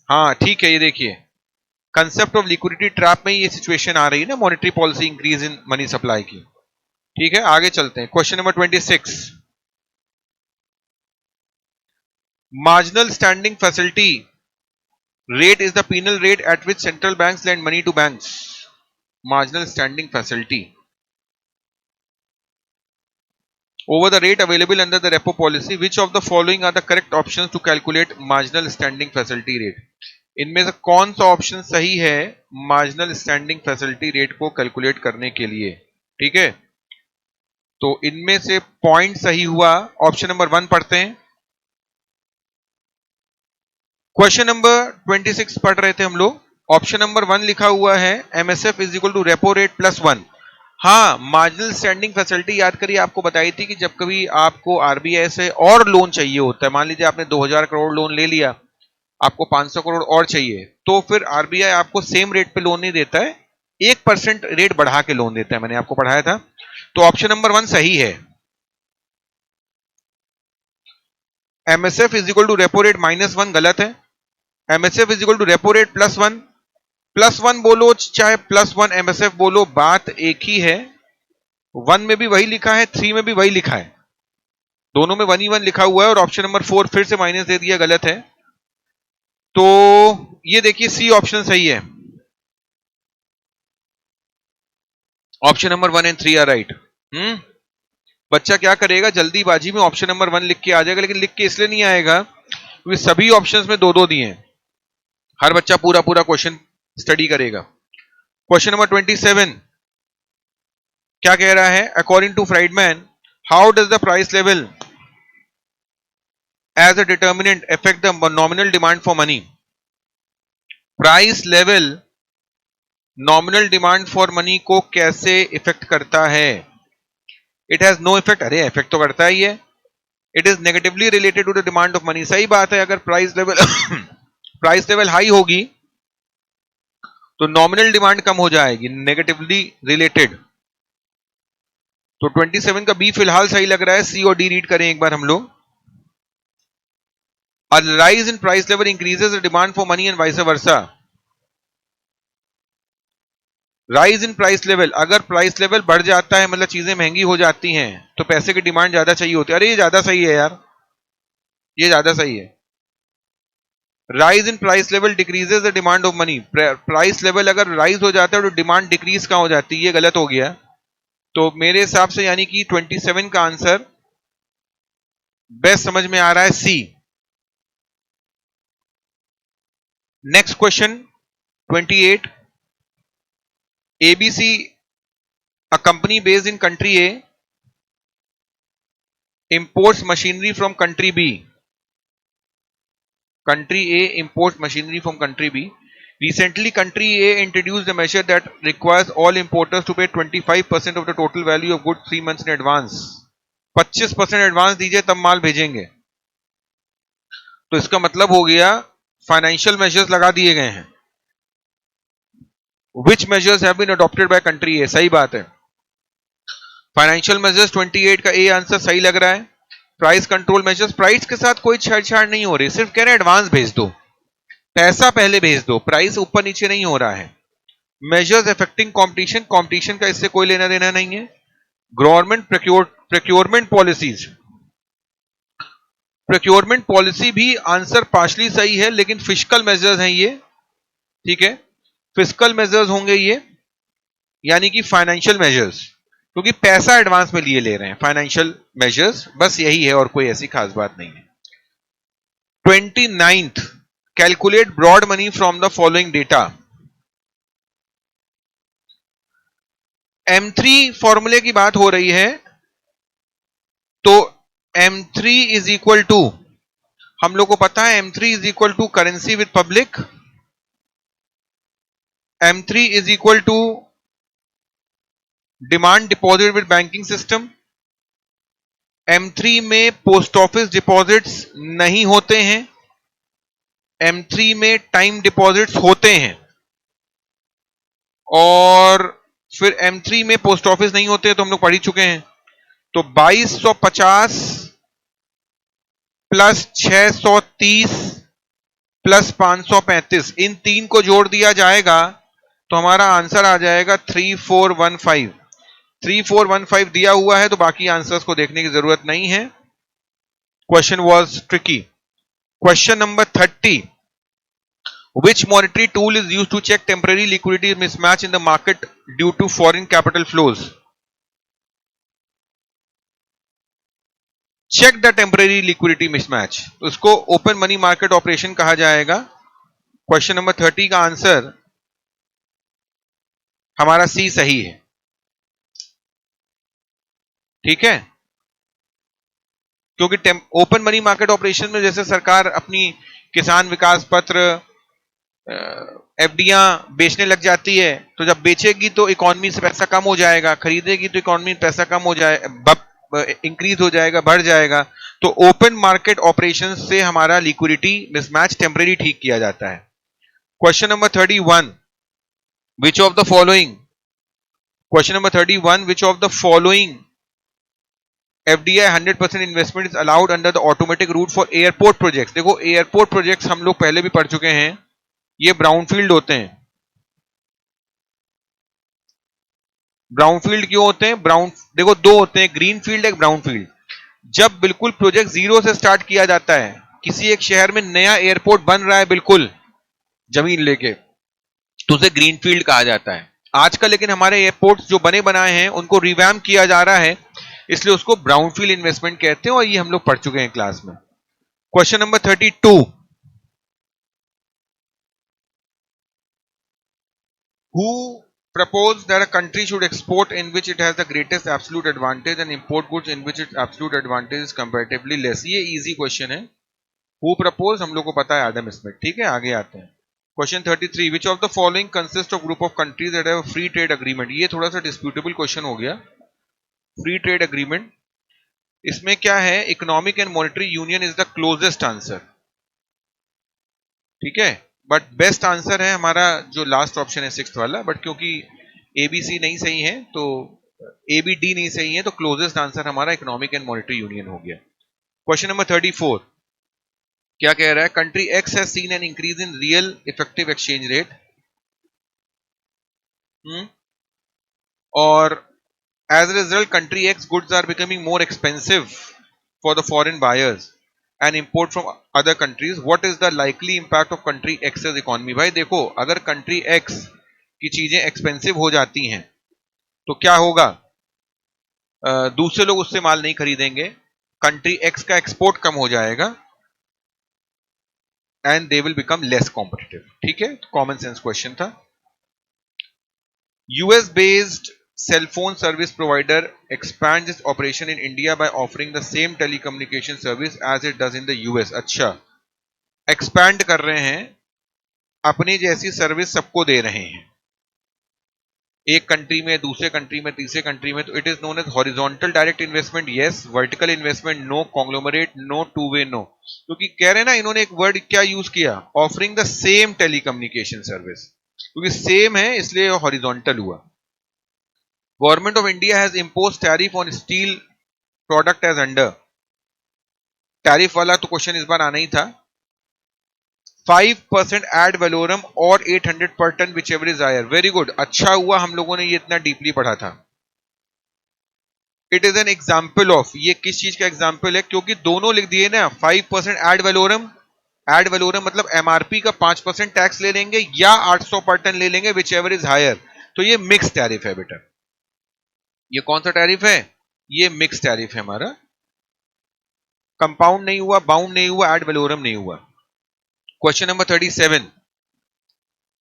हाँ ठीक है, ये देखिए कंसेप्ट ऑफ लिक्विडिटी ट्रैप में ये सिचुएशन आ रही है ना, monetary policy increase in money supply की। ठीक है, आगे चलते हैं। Question number 26। Marginal standing facility rate is the penal rate at which central banks lend money to banks. Marginal standing facility over the rate available under the repo policy. Which of the following are the correct options to calculate marginal standing facility rate? इनमें से कौन सा option सही है marginal standing facility rate को calculate करने के लिए? ठीक है, तो इनमें से पॉइंट सही हुआ ऑप्शन नंबर 1 पढ़ते हैं। क्वेश्चन नंबर 26 पढ़ रहे थे हम लोग। ऑप्शन नंबर 1 लिखा हुआ है MSF is equal to repo rate plus 1। हाँ, मार्जिनल स्टैंडिंग फैसिलिटी याद करिए, आपको बताई थी कि जब कभी आपको आरबीआई से और लोन चाहिए होता है, मान लीजिए आपने 2000 करोड़ लोन ले लिया, आपको 500 करोड़ और चाहिए, तो फिर आरबीआई आपको सेम रेट पे लोन नहीं देता है, 1% रेट बढ़ा के लोन देता है। मैंने आपको पढ़ाया था। तो ऑप्शन नंबर 1 सही है। MSF is equal to repo rate minus 1 गलत है। MSF is equal to repo rate plus 1। Plus 1 बोलो चाहे प्लस 1 एमएसएफ बोलो, बात एक ही है। 1 में भी वही लिखा है, 3 में भी वही लिखा है, दोनों में 1 ही 1 लिखा हुआ है। और ऑप्शन नंबर 4 फिर से माइनस दे दिया, गलत है। तो ये देखिए सी ऑप्शन सही है। Option number 1 and 3 are right. बच्चा क्या करेगा, जल्दीबाजी में ऑप्शन नंबर 1 लिख के आ जाएगा, लेकिन लिख के इसलिए नहीं आएगा क्योंकि सभी ऑप्शंस में 2-2 दिए हैं। हर बच्चा पूरा पूरा क्वेश्चन स्टडी करेगा। क्वेश्चन नंबर 27 क्या कह रहा है? According to Friedman, how does the price level as a determinant affect the nominal demand for money? Price level nominal demand for money को कैसे इफेक्ट करता है? It has no effect. अरे इफेक्ट तो करता ही है। It is negatively related to the demand of money. सही बात है, अगर price level price level high होगी तो नॉमिनल डिमांड कम हो जाएगी, नेगेटिवली रिलेटेड। तो 27 का बी फिलहाल सही लग रहा है। सी और डी रीड करें एक बार हम लोग। A rise in price level increases the demand for money and vice versa. Rise in price level, अगर प्राइस लेवल बढ़ जाता है मतलब चीजें महंगी हो जाती हैं तो पैसे की डिमांड ज्यादा चाहिए होती है। अरे ये ज्यादा सही है यार, ये ज्यादा सही है। Rise in price level decreases the demand of money. Price level अगर राइज हो जाता है तो डिमांड डिक्रीज कहां हो जाती है? ये गलत हो गया। तो मेरे हिसाब से यानी कि 27 का आंसर बेस्ट समझ में आ रहा है, C. Next question 28। ABC, a company based in country A, imports machinery from country B. Country A imports machinery from country B. Recently, country A introduced a measure that requires all importers to pay 25% of the total value of goods 3 months in advance. 25% advance दीजिए तब माल भेजेंगे। तो इसका मतलब हो गया financial measures लगा दिए गए हैं। Which measures have been adopted by country A? सही बात है, फाइनेंशियल मेजर्स 28 का ए आंसर सही लग रहा है। प्राइस कंट्रोल मेजर्स, प्राइस के साथ कोई छेड़छाड़ नहीं हो रही, सिर्फ कह रहे हैं एडवांस भेज दो, पैसा पहले भेज दो, प्राइस ऊपर नीचे नहीं हो रहा है। मेजर्स अफेक्टिंग कंपटीशन, कंपटीशन का इससे कोई लेना देना नहीं है। Government procurement policies, procurement policy भी आंसर पार्शली सही है, लेकिन फिस्कल मेजर्स हैं ये। ठीक है, फिस्कल मेजर्स होंगे ये, यानी कि फाइनेंशियल मेजर्स, क्योंकि पैसा एडवांस में लिए ले रहे हैं। फाइनेंशियल मेजर्स, बस यही है और कोई ऐसी खास बात नहीं है। 29th, calculate broad money from the following data. M3 फॉर्मूले की बात हो रही है, तो M3 इज इक्वल टू, हम लोग को पता है M3 is equal to currency with public, M3 is equal to demand deposit with banking system, M3 में पोस्ट ऑफिस डिपॉजिट्स नहीं होते हैं, M3 में टाइम डिपॉजिट्स होते हैं, और फिर M3 में पोस्ट ऑफिस नहीं होते, तो हम लोग पढ़ ही चुके हैं। तो 2250 प्लस 630 प्लस 535, इन तीन को जोड़ दिया जाएगा तो हमारा आंसर आ जाएगा 3415। 3415 दिया हुआ है, तो बाकी आंसर्स को देखने की जरूरत नहीं है। Question was tricky. Question number 30, which monetary tool is used to check temporary liquidity mismatch in the market due to foreign capital flows? Check the temporary liquidity mismatch, उसको ओपन मनी मार्केट ऑपरेशन कहा जाएगा। Question number 30 का answer हमारा सी सही है। ठीक है, क्योंकि ओपन मनी मार्केट ऑपरेशन में जैसे सरकार अपनी किसान विकास पत्र, एफडियां बेचने लग जाती है, तो जब बेचेगी तो इकोनॉमी से पैसा कम हो जाएगा, खरीदेगी तो इकोनॉमी में पैसा कम हो जाए, इंक्रीज हो जाएगा, बढ़ जाएगा। तो ओपन मार्केट ऑपरेशन से हमारा लिक्विडिटी मिसमैच टेम्परेरी ठीक किया जाता है। Question number 31, which of the following, question number 31, which of the following FDI 100% investment is allowed under the automatic route for airport projects. देखो एयरपोर्ट प्रोजेक्ट्स हम लोग पहले भी पढ़ चुके हैं, ये ब्राउनफील्ड होते हैं। ब्राउनफील्ड क्यों होते हैं? देखो दो होते हैं, ग्रीन फील्ड, एक ब्राउन फील्ड। जब बिल्कुल प्रोजेक्ट जीरो से स्टार्ट किया जाता है, किसी एक शहर में नया एयरपोर्ट बन रहा है बिल्कुल जमीन लेके, तो उसे ग्रीन फील्ड कहा जाता है। आजकल लेकिन हमारे एयरपोर्ट्स जो बने बनाए हैं उनको रिवैम्प किया जा रहा है, इसलिए उसको ब्राउनफील्ड इन्वेस्टमेंट कहते हैं, और ये हम लोग पढ़ चुके हैं क्लास में। Question number 32, who proposed that a country should export in which it has the greatest absolute advantage and import goods in which its absolute advantage is comparatively less? ये easy question है। Who proposed, हम लोग को पता है, Adam Smith. ठीक है, आगे आते हैं। Question 33, which of the following consists of group of countries that have a free trade agreement? ये थोड़ा सा disputable question हो गया। फ्री ट्रेड एग्रीमेंट, इसमें क्या है, economic and monetary union is the closest answer. ठीक है, बट बेस्ट आंसर है हमारा जो लास्ट ऑप्शन है, सिक्स्थ वाला, बट क्योंकि एबीसी नहीं सही है, तो एबीडी नहीं सही है, तो क्लोजेस्ट आंसर हमारा इकोनॉमिक एंड मॉनेटरी यूनियन हो गया। क्वेश्चन नंबर 34, क्या कह रहा है, country x has seen an increase in real effective exchange rate, और as a result country X goods are becoming more expensive for the foreign buyers and import from other countries. What is the likely impact of country X's economy? भाई देखो, अगर country X की चीजें expensive हो जाती हैं तो क्या होगा, दूसरे लोग उससे माल नहीं खरीदेंगे, कंट्री X का एक्सपोर्ट कम हो जाएगा, and they will become less competitive. ठीक है, कॉमन सेंस क्वेश्चन था। US based cell phone service provider expands its operation in India by offering the same telecommunication service as it does in the US. अच्छा, expand कर रहे हैं, अपनी जैसी service सबको दे रहे हैं, एक कंट्री में, दूसरे कंट्री में, तीसरे कंट्री में, तो it is known as horizontal direct investment yes, vertical investment no, conglomerate no, two way no. क्योंकि कह रहे हैं ना, इन्होंने एक वर्ड क्या यूज किया, offering the same telecommunication service, क्योंकि सेम है इसलिए हॉरिजॉन्टल हुआ। Government of India has imposed tariff on steel product as under, tariff वाला तो क्वेश्चन इस बार आना ही था। 5% एड वैलोरम और 800 per ton whichever is higher. Very good, अच्छा हुआ हम लोगों ने ये इतना डीपली पढ़ा था। It is an example of, ये किस चीज का एग्जाम्पल है, क्योंकि दोनों लिख दिए ना, 5% एड वैलोरम, एड वैलोरम मतलब एमआरपी का 5% टैक्स ले लेंगे या 800 पर टन ले लेंगे, विच एवर इज हायर, तो ये मिक्स टैरिफ है बेटा। ये कौन सा टैरिफ है, ये मिक्स टैरिफ है हमारा, कंपाउंड नहीं हुआ, बाउंड नहीं हुआ, एड वैलोरम नहीं हुआ। Question number 37,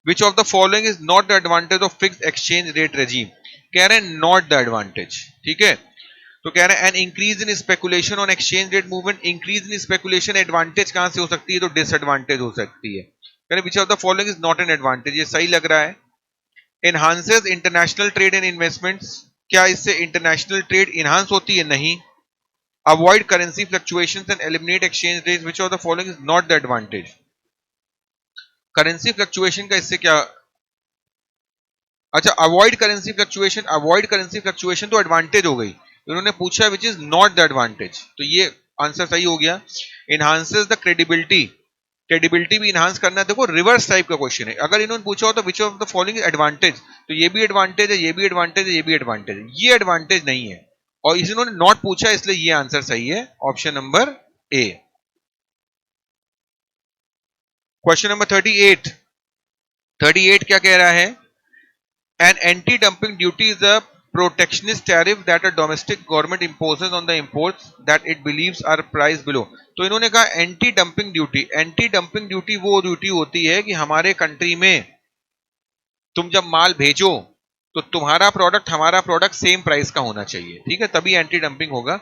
which of the following is not the advantage of fixed exchange rate regime? कह रहे हैं नॉट द एडवांटेज। ठीक है, तो कह रहे हैं N increase in speculation on exchange rate movement, increase in speculation advantage कहां से हो सकती है, तो डिसएडवांटेज हो सकती है। कह रहे विच of the following is not an advantage, ये सही लग रहा है। Enhances international trade and investments, क्या इससे इंटरनेशनल ट्रेड इनहांस होती है? नहीं। Avoid currency fluctuations and eliminate exchange rates, which of the following is not the advantage. Currency fluctuation का इससे क्या, अच्छा avoid currency fluctuation, avoid currency fluctuation तो एडवांटेज हो गई, उन्होंने पूछा विच इज नॉट द एडवांटेज, तो ये आंसर सही हो गया। इनहांसेस द क्रेडिबिलिटी, क्रेडिबिलिटी भी इनहांस करना है, देखो रिवर्स टाइप का क्वेश्चन है, अगर इन्होंने पूछा हो तो विच ऑफ द फॉलोइंग एडवांटेज, तो ये भी एडवांटेज है, ये भी एडवांटेज है, ये भी एडवांटेज है, ये एडवांटेज नहीं है, और इन्होंने नॉट पूछा इसलिए ये आंसर सही है, option number A. Question number 38, 38 क्या कह रहा है, an anti-dumping duty is a protectionist tariff that a domestic government imposes on the imports that it believes are priced below। तो इन्होंने कहा anti dumping duty, anti dumping duty वो duty होती है कि हमारे कंट्री में तुम जब माल भेजो तो तुम्हारा प्रोडक्ट हमारा प्रोडक्ट सेम प्राइस का होना चाहिए, ठीक है, तभी एंटी डंपिंग होगा।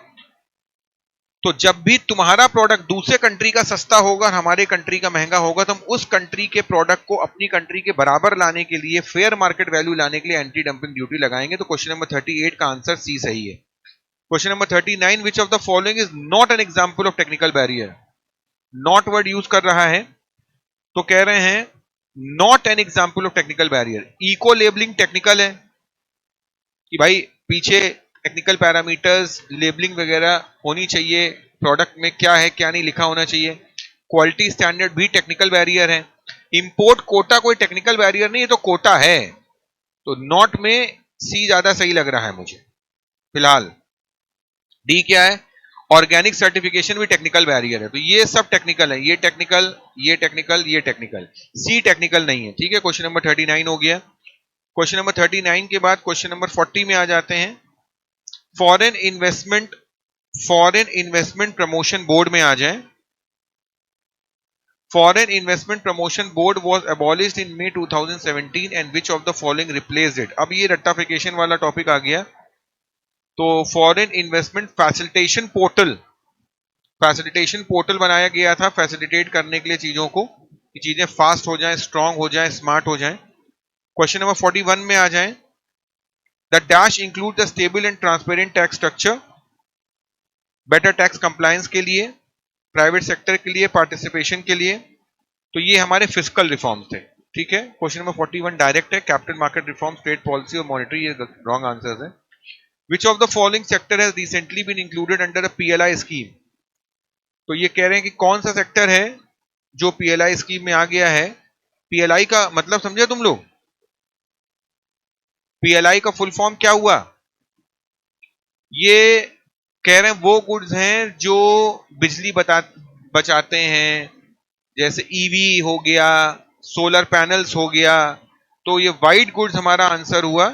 तो जब भी तुम्हारा प्रोडक्ट दूसरे कंट्री का सस्ता होगा और हमारे कंट्री का महंगा होगा तो हम उस कंट्री के प्रोडक्ट को अपनी कंट्री के बराबर लाने के लिए, फेयर मार्केट वैल्यू लाने के लिए एंटी डंपिंग ड्यूटी लगाएंगे। तो क्वेश्चन नंबर 38 का आंसर सी सही है। Question number 39, which of the following is not an example of technical barrier. Not word use कर रहा है, तो कह रहे हैं not an example of technical barrier. Eco labelling technical है कि भाई पीछे टेक्निकल पैरामीटर्स लेबलिंग वगैरह होनी चाहिए, प्रोडक्ट में क्या है क्या नहीं लिखा होना चाहिए। क्वालिटी स्टैंडर्ड भी टेक्निकल बैरियर है। इंपोर्ट कोटा कोई टेक्निकल बैरियर नहीं है, तो कोटा है, तो नॉट में सी ज्यादा सही लग रहा है मुझे फिलहाल। डी क्या है, ऑर्गेनिक सर्टिफिकेशन भी टेक्निकल बैरियर है, तो ये सब टेक्निकल है, ये टेक्निकल, ये टेक्निकल, ये टेक्निकल, सी टेक्निकल नहीं है, ठीक है। क्वेश्चन नंबर 39 हो गया। क्वेश्चन नंबर 39 के बाद क्वेश्चन नंबर 40 में आ जाते हैं। फॉरेन इन्वेस्टमेंट प्रमोशन बोर्ड में आ जाए। Foreign investment promotion board was abolished in May 2017 and which of the following replaced it. अब ये रट्टाफिकेशन वाला टॉपिक आ गया। तो फॉरेन इन्वेस्टमेंट फैसिलिटेशन पोर्टल बनाया गया था फैसिलिटेट करने के लिए चीजों को, कि चीजें फास्ट हो जाएं, स्ट्रांग हो जाएं, स्मार्ट हो जाएं। क्वेश्चन नंबर 41 में आ जाएं। The dash include the stable and transparent tax structure, better tax compliance के लिए, प्राइवेट सेक्टर के लिए, पार्टिसिपेशन के लिए। तो ये हमारे फिस्कल रिफॉर्म्स थे, ठीक है। क्वेश्चन नंबर 41 डायरेक्ट है, capital market reforms, trade policy और मॉनेटरी, ये रॉन्ग आंसर्स है। Which of the following sector has recently been included under the PLI scheme. तो ये कह रहे हैं कि कौन सा सेक्टर है जो पीएलआई स्कीम में आ गया है। पीएलआई का मतलब समझे तुम लोग, पीएलआई का फुल फॉर्म क्या हुआ, ये कह रहे हैं वो गुड्स हैं जो बिजली बचाते हैं, जैसे ईवी हो गया, सोलर पैनल्स हो गया। तो ये वाइट गुड्स हमारा आंसर हुआ,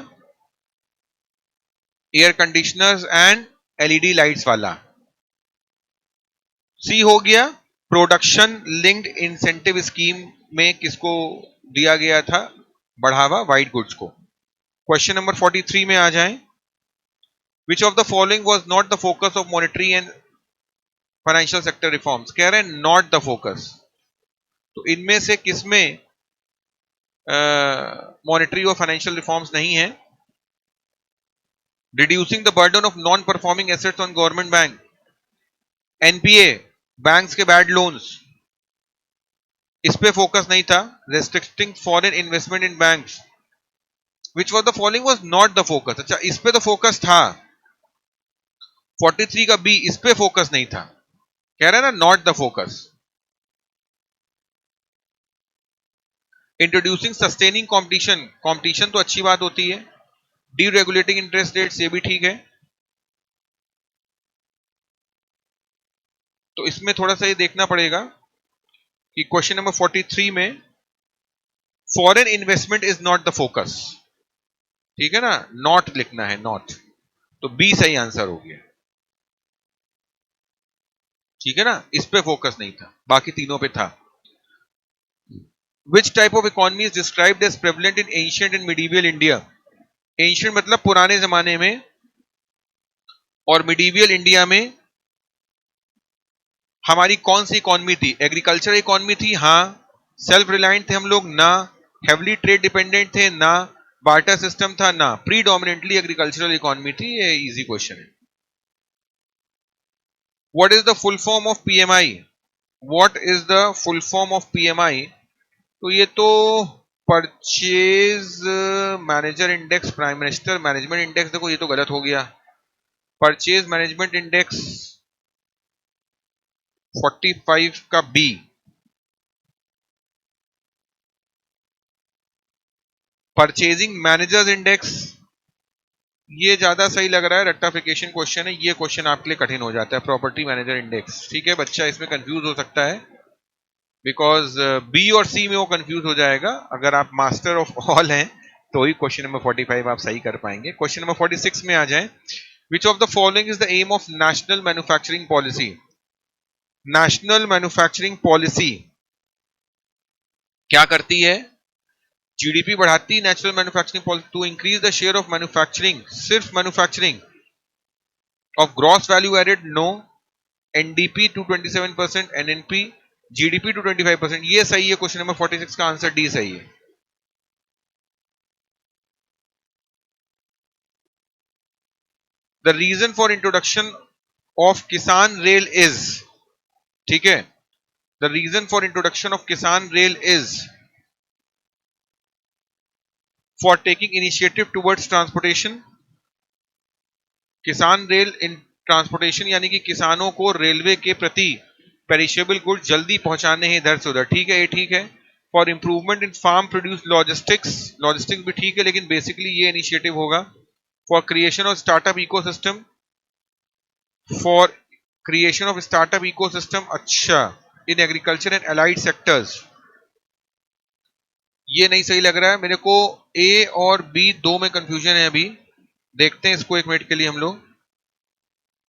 air conditioners and LED lights वाला। सी हो गया, प्रोडक्शन लिंक्ड इंसेंटिव स्कीम में किसको दिया गया था बढ़ावा, वाइट गुड्स को। क्वेश्चन नंबर 43 में आ जाएं। Which of the following was not the focus of monetary and financial sector reforms. कह रहे हैं नॉट द फोकस, तो इनमें से किसमें मॉनेटरी और फाइनेंशियल रिफॉर्म्स नहीं है। Reducing the burden of non performing assets on government bank, NPA, banks के बैड लोन्स, इस पे फोकस नहीं था। Restricting foreign investment in banks, which was the following was not the focus. अच्छा इस पे तो फोकस था, 43 का बी, इस पे फोकस नहीं था, कह रहे हैं ना not the focus. Introducing sustaining competition, competition तो अच्छी बात होती है। डीरेगुलेटिंग इंटरेस्ट रेट्स, ये भी ठीक है। तो इसमें थोड़ा सा ये देखना पड़ेगा कि क्वेश्चन नंबर 43 में foreign investment is not the focus, ठीक है ना, नॉट लिखना है, नॉट, तो बी सही आंसर हो गया, ठीक है ना, इस पे फोकस नहीं था, बाकी तीनों पे था। Which type of economy is described as prevalent in ancient and medieval India. Ancient मतलब पुराने जमाने में, और मिडीवियल इंडिया में हमारी कौन सी इकोनॉमी थी, एग्रीकल्चर इकोनॉमी थी, हाँ। सेल्फ रिलायंट थे हम लोग, ना। हेवली ट्रेड डिपेंडेंट थे, ना। बार्टर सिस्टम था, ना। प्रीडोमिनेंटली एग्रीकल्चरल इकोनॉमी थी। ये इजी क्वेश्चन है। What is the full form of PMI? What is the full form of PMI? तो ये तो purchase manager index, prime minister management index, देखो ये तो गलत हो गया। परचेज मैनेजमेंट इंडेक्स 45 का बी। परचेजिंग मैनेजर्स इंडेक्स, ये ज्यादा सही लग रहा है, रेक्टाफिकेशन क्वेश्चन है, ये क्वेश्चन आपके लिए कठिन हो जाता है। प्रॉपर्टी मैनेजर इंडेक्स, ठीक है, बच्चा इसमें कंफ्यूज हो सकता है, बिकॉज बी और सी में वो कंफ्यूज हो जाएगा। अगर आप मास्टर ऑफ ऑल हैं तो ही क्वेश्चन नंबर 45 आप सही कर पाएंगे। क्वेश्चन नंबर 46 में आ जाएं। Which of the following is the aim of national manufacturing policy? National manufacturing policy क्या करती है? जीडीपी बढ़ाती, national manufacturing policy to increase the share of manufacturing, सिर्फ manufacturing of gross value added, no. NDP to 27%, NNP, GDP to 25%, ये सही है। Question number 46 का answer D सही है। The reason for introduction of Kisan rail is, ठीक है, the reason for introduction of Kisan rail is for taking initiative towards transportation. Kisan rail in transportation यानी कि किसानों को रेलवे के प्रति पेरिशेबल गुड जल्दी पहुंचाने हैं इधर से उधर, ठीक है, ये ठीक है। For improvement in farm produce logistics, logistics भी ठीक है, लेकिन बेसिकली ये इनिशिएटिव होगा। For creation of startup ecosystem, for creation of startup ecosystem, अच्छा, in agriculture and allied sectors, ये नहीं सही लग रहा है मेरे को। ए और बी दो में कंफ्यूजन है अभी, देखते हैं इसको एक मिनट के लिए हम लोग।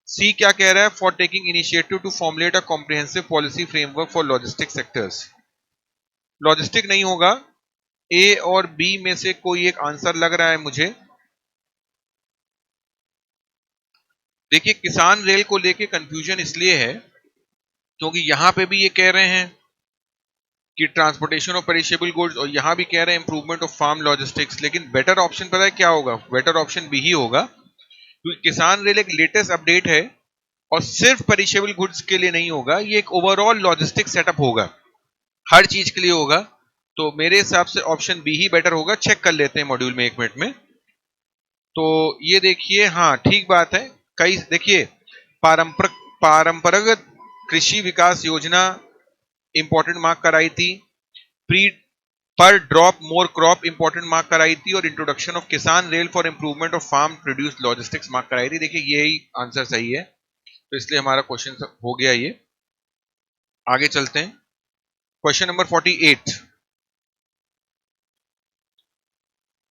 सी क्या कह रहा है? For taking initiative to formulate a comprehensive policy framework for logistic sectors, logistic नहीं होगा। ए और बी में से कोई एक आंसर लग रहा है मुझे। देखिए, किसान रेल को लेके कंफ्यूजन इसलिए है क्योंकि यहां पे भी ये कह रहे हैं कि ट्रांसपोर्टेशन ऑफ पेरिशेबल गुड्स, और यहां भी कह रहे हैं इंप्रूवमेंट ऑफ फार्म लॉजिस्टिक्स, लेकिन बेटर ऑप्शन पता है क्या होगा? बेटर ऑप्शन बी ही होगा, क्योंकि किसान रेल एक लेटेस्ट अपडेट है और सिर्फ पेरिशेबल गुड्स के लिए नहीं होगा, ये एक ओवरऑल लॉजिस्टिक सेटअप होगा, हर चीज के लिए होगा। तो मेरे हिसाब से ऑप्शन बी ही बेटर होगा। चेक कर लेते हैं मॉड्यूल में, एक मिनट में। तो ये देखिए, हाँ ठीक बात है। कई देखिए, पारंपरिक पारंपरागत कृषि विकास योजना इंपॉर्टेंट मार्क कराई थी, pre per drop more crop important mark कराई थी, और introduction of Kisan rail for improvement of farm produce logistics mark कराई थी। देखिए यही आंसर सही है, तो इसलिए हमारा क्वेश्चन हो गया ये। आगे चलते हैं। Question number 48,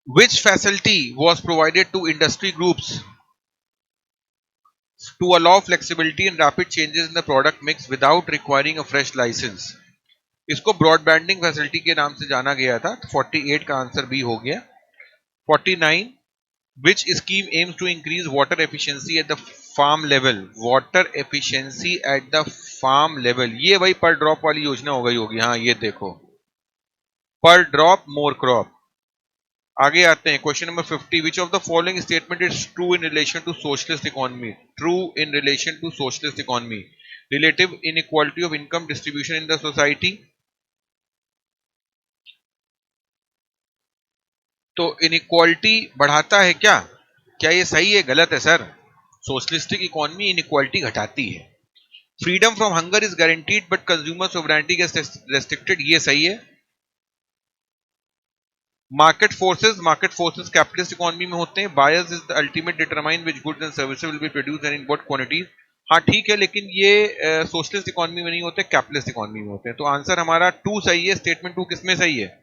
which facility was provided to industry groups to allow flexibility and rapid changes in the product mix without requiring a fresh license? इसको ब्रॉडबैंडिंग फैसिलिटी के नाम से जाना गया था। 48 का आंसर बी हो गया। 49, which scheme aims to increase water efficiency at the farm level? water efficiency at the farm level, ये भाई पर ड्रॉप वाली योजना हो गई होगी। हाँ ये देखो, पर ड्रॉप मोर क्रॉप। आगे आते हैं। Question number 50, which of the following statement is true in relation to socialist economy? True in relation to socialist economy, relative inequality of income distribution in the society. तो inequality बढ़ाता है क्या? क्या ये सही है? गलत है सर। सोशलिस्टिक इकोनॉमी इनइक्वालिटी घटाती है। Freedom from hunger is guaranteed but consumer sovereignty gets restricted, ये सही है। मार्केट फोर्सेस कैपिटलिस्ट इकोनॉमी में होते हैं। Buyers is the ultimate determine which goods and services will be produced and in what quantities. हाँ ठीक है, लेकिन ये सोशलिस्ट इकोनॉमी में नहीं होते, कैपिटलिस्ट इकोनॉमी में होते हैं। तो आंसर हमारा टू सही है। स्टेटमेंट टू किसमें सही है?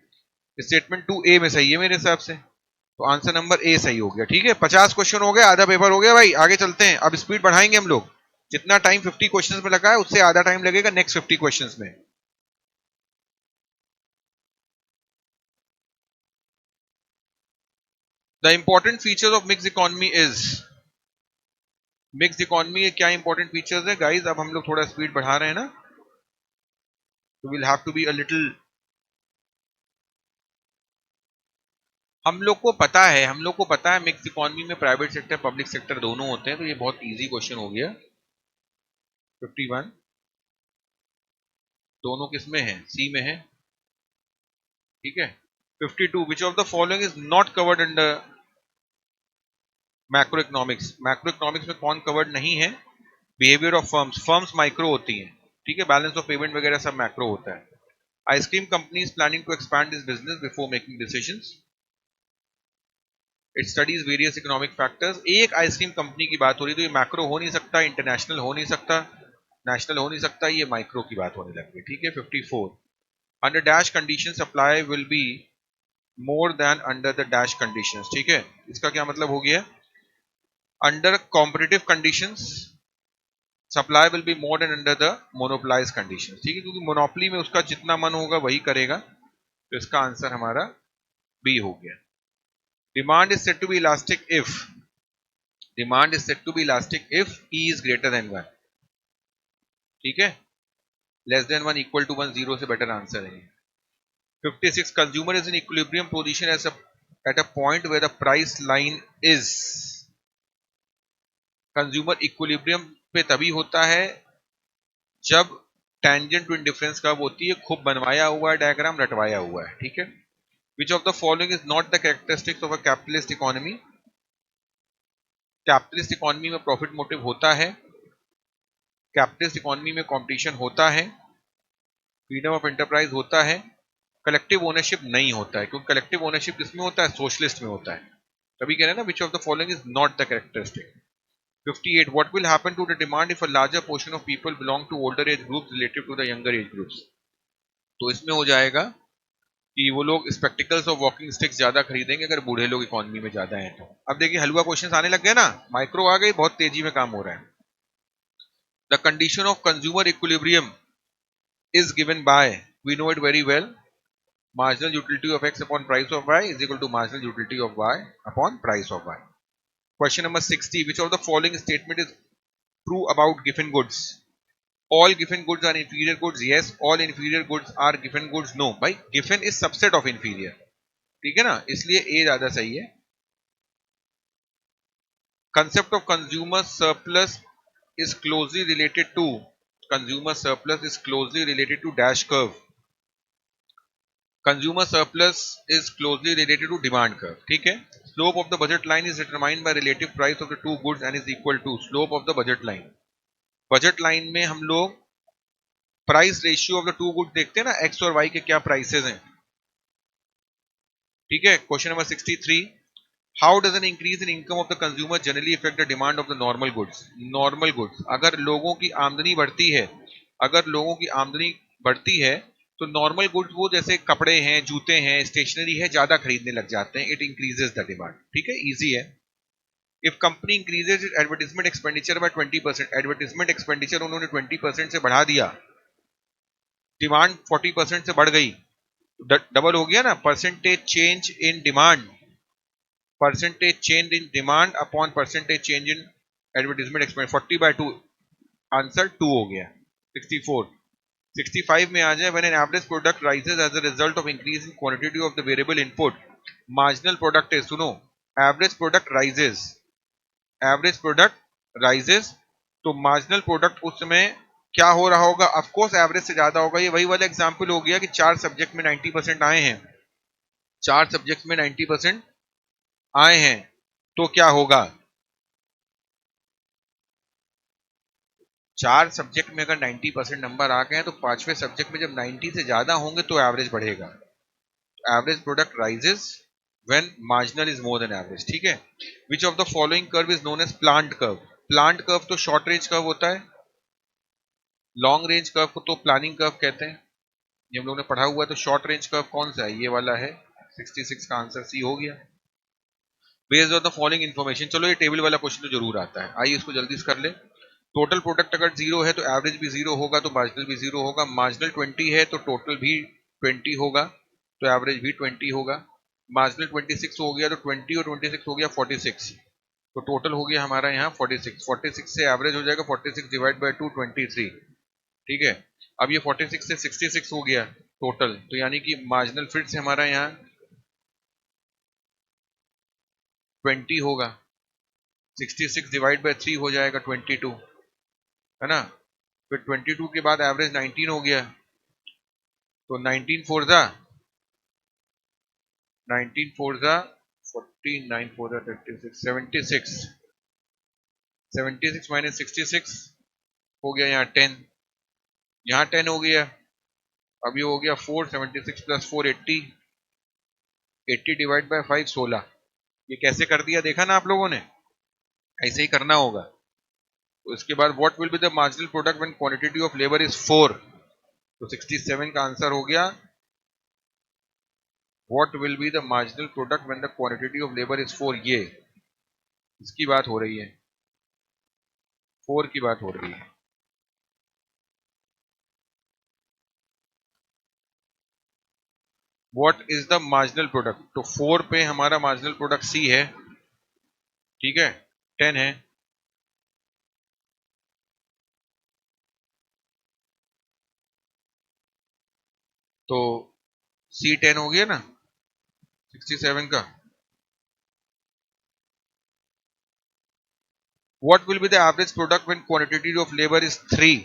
स्टेटमेंट टू ए में सही है मेरे हिसाब से। तो आंसर नंबर ए सही हो गया। ठीक है, 50 क्वेश्चन हो गए, आधा पेपर हो गया भाई। आगे चलते हैं, अब स्पीड बढ़ाएंगे हम लोग। जितना टाइम 50 क्वेश्चंस में लगा है उससे आधा टाइम लगेगा नेक्स्ट 50 क्वेश्चंस में। The important features of mix economy is, mix economy के क्या इंपॉर्टेंट फीचर्स है गाइस? अब हम लोग थोड़ा स्पीड बढ़ा रहे हैं ना, तो will have to be a little. हम लोग को पता है मिक्स इकोनॉमी में प्राइवेट सेक्टर पब्लिक सेक्टर दोनों होते हैं, तो ये बहुत इजी क्वेश्चन हो गया। 51 दोनों किस में है, सी में है, ठीक है। 52 विच of the following is not covered under macro economics. Macro economics में कौन कवर्ड नहीं है, behaviour of firms, firms micro होती हैं, ठीक है, बैलेंस ऑफ पेमेंट वगैरह सब मैक्रो होता है। Ice cream company is planning to expand this business before making decisions, it studies various economic factors. एक आइसक्रीम कंपनी की बात हो रही है, तो ये मैक्रो हो नहीं सकता, इंटरनेशनल हो नहीं सकता, नेशनल हो नहीं सकता, ये माइक्रो की बात होने लग गई, ठीक है। 54 under dash condition supply will be more than under the dash conditions, ठीक है। इसका क्या मतलब हो गया, under competitive conditions supply will be more than under the monopolise conditions, ठीक है, क्योंकि मोनोपोली में उसका जितना मन होगा वही करेगा, तो इसका आंसर हमारा बी हो गया। Demand is said to be elastic if, demand is said to be elastic if E is greater than 1, ठीक है, लेस देन 1 इक्वल टू 1 0 से बेटर आंसर है। 56 consumer is in equilibrium position as at a point where the price line is, consumer equilibrium पे तभी होता है जब tangent to indifference कब होती है, खूब बनवाया हुआ है डायग्राम, रटवाया हुआ है, ठीक है। Which of the following is not the characteristics of a capitalist economy, capitalist economy में प्रॉफिट मोटिव होता है, कैपिटलिस्ट इकोनॉमी में कंपटीशन होता है, फ्रीडम ऑफ एंटरप्राइज होता है, कलेक्टिव ओनरशिप नहीं होता है, क्योंकि कलेक्टिव ओनरशिप किसमें होता है, सोशलिस्ट में होता है। तभी कह रहे हैं ना विच of the following is not the characteristic. 58 what will happen to the demand if a larger portion of people belong to older age groups relative to the younger age groups, तो इसमें हो जाएगा कि वो लोग स्पेक्टिकल्स और walking sticks ज्यादा खरीदेंगे अगर बूढ़े लोग इकोनॉमी में ज्यादा हैं तो। अब देखिए हलवा क्वेश्चंस आने लग गए ना, माइक्रो आ गई, बहुत तेजी में काम हो रहा है। The condition of consumer equilibrium is given by, we know it very well, marginal utility of x upon price of y is equal to marginal utility of y upon price of y. Question number 60, which of the following statement is true about given goods? All given goods are inferior goods, yes. All inferior goods are given goods, no. भाई given is subset of inferior, ठीक है ना, इसलिए ए ज्यादा सही है। Concept of consumer surplus is closely related to, consumer surplus is closely related to dash curve. Consumer surplus is closely related to demand curve, ठीक है। Slope of the budget line is determined by relative price of the two goods and is equal to slope of the budget line. Budget line में हम लोग price ratio of the two goods देखते हैं ना, x और Y के क्या prices हैं, ठीक है। Question number 63, how does N increase in income of the consumer generally effect the demand of the normal goods. Normal goods, अगर लोगों की आमदनी बढ़ती है, अगर लोगों की आमदनी बढ़ती है तो नॉर्मल गुड्स वो जैसे कपड़े हैं, जूते हैं, स्टेशनरी है, ज्यादा खरीदने लग जाते हैं, इट इंक्रीजेस द डिमांड, ठीक है, इजी है। If company increases it advertisement expenditure bye 20%, advertisement expenditure उन्होंने 20% से बढ़ा दिया, डिमांड 40% से बढ़ गई, डबल हो गया ना, percentage change in demand, percentage change in demand upon percentage change in advertisement expense, 40/2, answer 2 हो गया। 64 65 में आ जाए, when an average product rises as a result of increase in quantity of the variable input, marginal product है, सुनो, average product rises, average product rises, तो marginal product उस समय क्या हो रहा होगा, ऑफ कोर्स एवरेज से ज्यादा होगा। ये वही वाला एग्जांपल हो गया कि 4 सब्जेक्ट में 90% आए हैं, 4 सब्जेक्ट में 90% आए हैं, तो क्या होगा, 4 सब्जेक्ट में अगर 90% नंबर आ गए हैं तो पांचवें सब्जेक्ट में जब 90 से ज्यादा होंगे तो एवरेज बढ़ेगा, average product rises when marginal is more than average, ठीक है। Which of the following curve is known as plant curve, plant curve तो शॉर्ट रेंज कर्व होता है, लॉन्ग रेंज कर्व को तो प्लानिंग कर्व कहते हैं, ये हम लोगों ने पढ़ा हुआ है। तो शॉर्ट रेंज कर्व कौन सा है, ये वाला है, 66 का आंसर सी हो गया। Based on the following information, चलो ये टेबल वाला क्वेश्चन तो जरूर आता है, आइए इसको जल्दी से कर ले। टोटल प्रोडक्ट अगर 0 है तो एवरेज भी 0 होगा, तो मार्जिनल भी 0 होगा, मार्जिनल 20 है तो टोटल भी 20 होगा, तो एवरेज भी 20 होगा, मार्जिनल 26 हो गया तो 20 और 26 हो गया 46, तो टोटल हो गया हमारा यहाँ 46, 46 से एवरेज हो जाएगा 46 डिवाइड बाई 2 23, ठीक है। अब ये 46 से 66 हो गया टोटल, तो यानी कि मार्जिनल फिर से हमारा यहाँ 20 होगा, 66 डिवाइड बाय 3 हो जाएगा 22, है ना, फिर 22 के बाद एवरेज 19 हो गया, तो 19 फोर जा 19 फोर जा 40, 9 फोर जा 36, 76, 76 माइनस 66 हो गया, यहाँ 10, यहाँ 10 हो गया, अब ये हो गया 4, 76 प्लस 4 80, 80 डिवाइड बाय 5 16। ये कैसे कर दिया देखा ना आप लोगों ने, ऐसे ही करना होगा। तो इसके बाद what will be the marginal product when quantity of labour is 4, तो 67 का आंसर हो गया what will be the marginal product when the quantity of labour is 4। ये इसकी बात हो रही है, 4 की बात हो रही है। What is the marginal product, तो 4 पे हमारा मार्जिनल प्रोडक्ट सी है, ठीक है, 10 है, तो सी 10 हो गया ना 67 का। What will be the average product when quantity of labor is 3?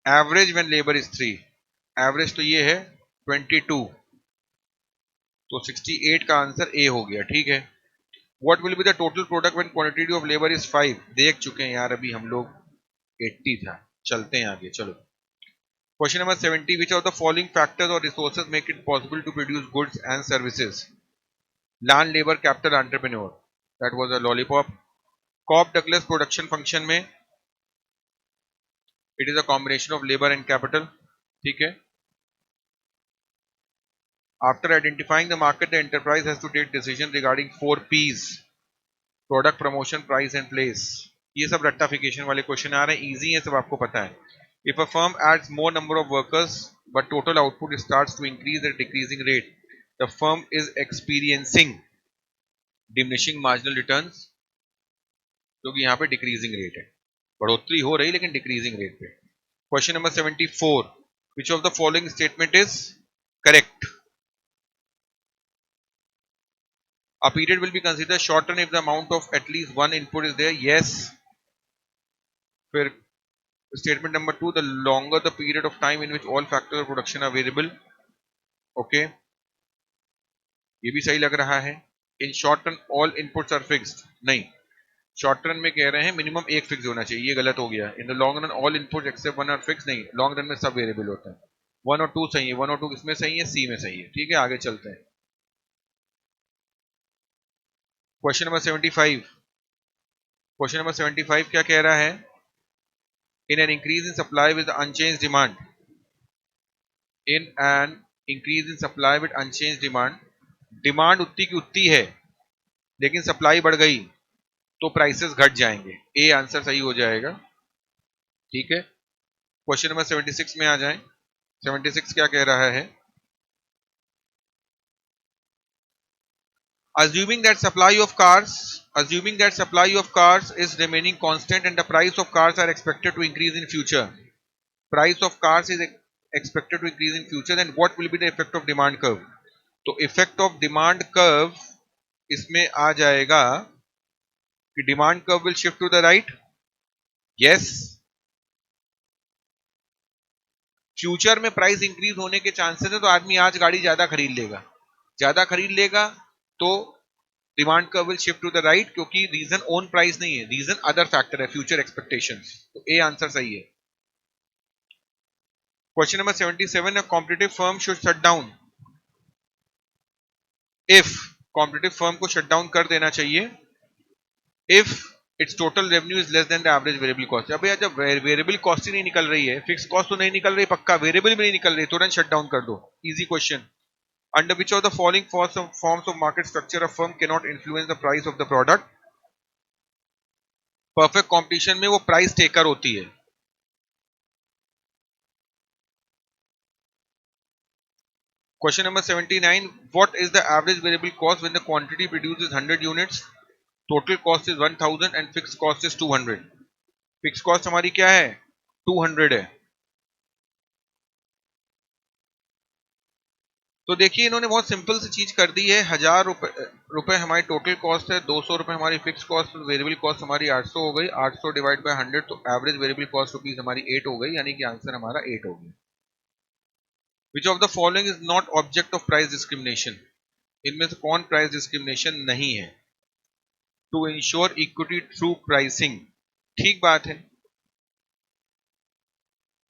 Average when labor is 3, average तो ये है 22, तो 68 का आंसर ए हो गया, ठीक है। What will be the total product when quantity of labor is 5? देख चुके हैं यार अभी हम लोग, 80 था। चलते हैं आगे, चलो। Question number 70, which of the following factors or resources make it possible to produce goods and services? Land, labor, capital, entrepreneur. That was a lollipop. Cobb Douglas production function में it is a combination of labor and capital, ठीक है। After identifying the market, the enterprise has to take decision regarding 4 P's: product, promotion, price and place. ये सब rectification वाले question आ रहे हैं, easy है, सब आपको पता है। If a firm adds more number of workers but total output starts to increase at decreasing rate, the firm is experiencing diminishing marginal returns, क्योंकि यहाँ पे डिक्रीजिंग रेट है, बढ़ोतरी हो रही लेकिन डिक्रीजिंग रेट पे। Question number 74, which of the following statement is correct? A period will be considered shortened if the amount of at least one input is there. Yes. फिर statement number 2, the longer the period of time in which all factors of production are variable. Okay. ये भी सही लग रहा है। In short run all inputs are fixed. नहीं, short run में कह रहे हैं मिनिमम एक फिक्स होना चाहिए, ये गलत हो गया। In the long run all input except one are fix, नहीं, लॉन्ग रन में सब वेरिएबल होता है। 1 और 2 सही है, 1 और 2 किसमें सही है? सी में सही है, ठीक है। आगे चलते हैं। क्वेश्चन नंबर 75, क्वेश्चन नंबर 75 क्या कह रहा है? In an increase in supply with unchanged demand, in an increase in supply with unchanged demand, demand उतनी की उतनी है लेकिन सप्लाई बढ़ गई तो प्राइसेस घट जाएंगे। ए आंसर सही हो जाएगा, ठीक है। क्वेश्चन नंबर 76 में आ जाएं। 76 क्या कह रहा है? assuming that supply of cars is remaining constant and the price of cars are expected to increase in future, price of cars is expected to increase in future, then what will be the effect of demand curve? तो effect of demand curve इसमें आ जाएगा कि demand curve will shift to the right. Yes, future में price increase होने के chances है, तो आदमी आज गाड़ी ज्यादा खरीद लेगा, तो demand curve will shift to the right, क्योंकि रीजन ओन प्राइस नहीं है, रीजन अदर फैक्टर है, फ्यूचर एक्सपेक्टेशंस। तो ए आंसर सही है। Question number 77, a competitive firm should shut down if, competitive firm को शट डाउन कर देना चाहिए if its total revenue is less than the average variable cost. अब यार जब वेरिएबल कॉस्ट ही नहीं निकल रही है, फिक्स कॉस्ट तो नहीं निकल रही, पक्का वेरिएबल भी नहीं निकल रही, तुरंत शट डाउन कर दो। Easy question. Under which of the following forms of market structure a firm can not influence the price of the product? Perfect competition में वो प्राइस टेकर होती है। Question number 79, what is the average variable cost when the quantity produced is 100 units, total cost is 1000 and fix cost is 200। Fix cost हमारी क्या है? 200 है। तो देखिए इन्होंने बहुत सिंपल सी चीज कर दी है। 1000 रुपए हमारी टोटल कॉस्ट है, 200 रुपए हमारी फिक्स कॉस्ट, वेरिएबल कॉस्ट हमारी 800 हो गई, 800 डिवाइड बाय 100 तो एवरेज वेरिएबल कॉस्ट रुपीज हमारी 8 हो गई, यानी कि आंसर हमारा 8 हो गया। Which of the following is not object of price discrimination, इनमें से कौन प्राइस डिस्क्रिमिनेशन नहीं है? To ensure equity through pricing, ठीक बात है,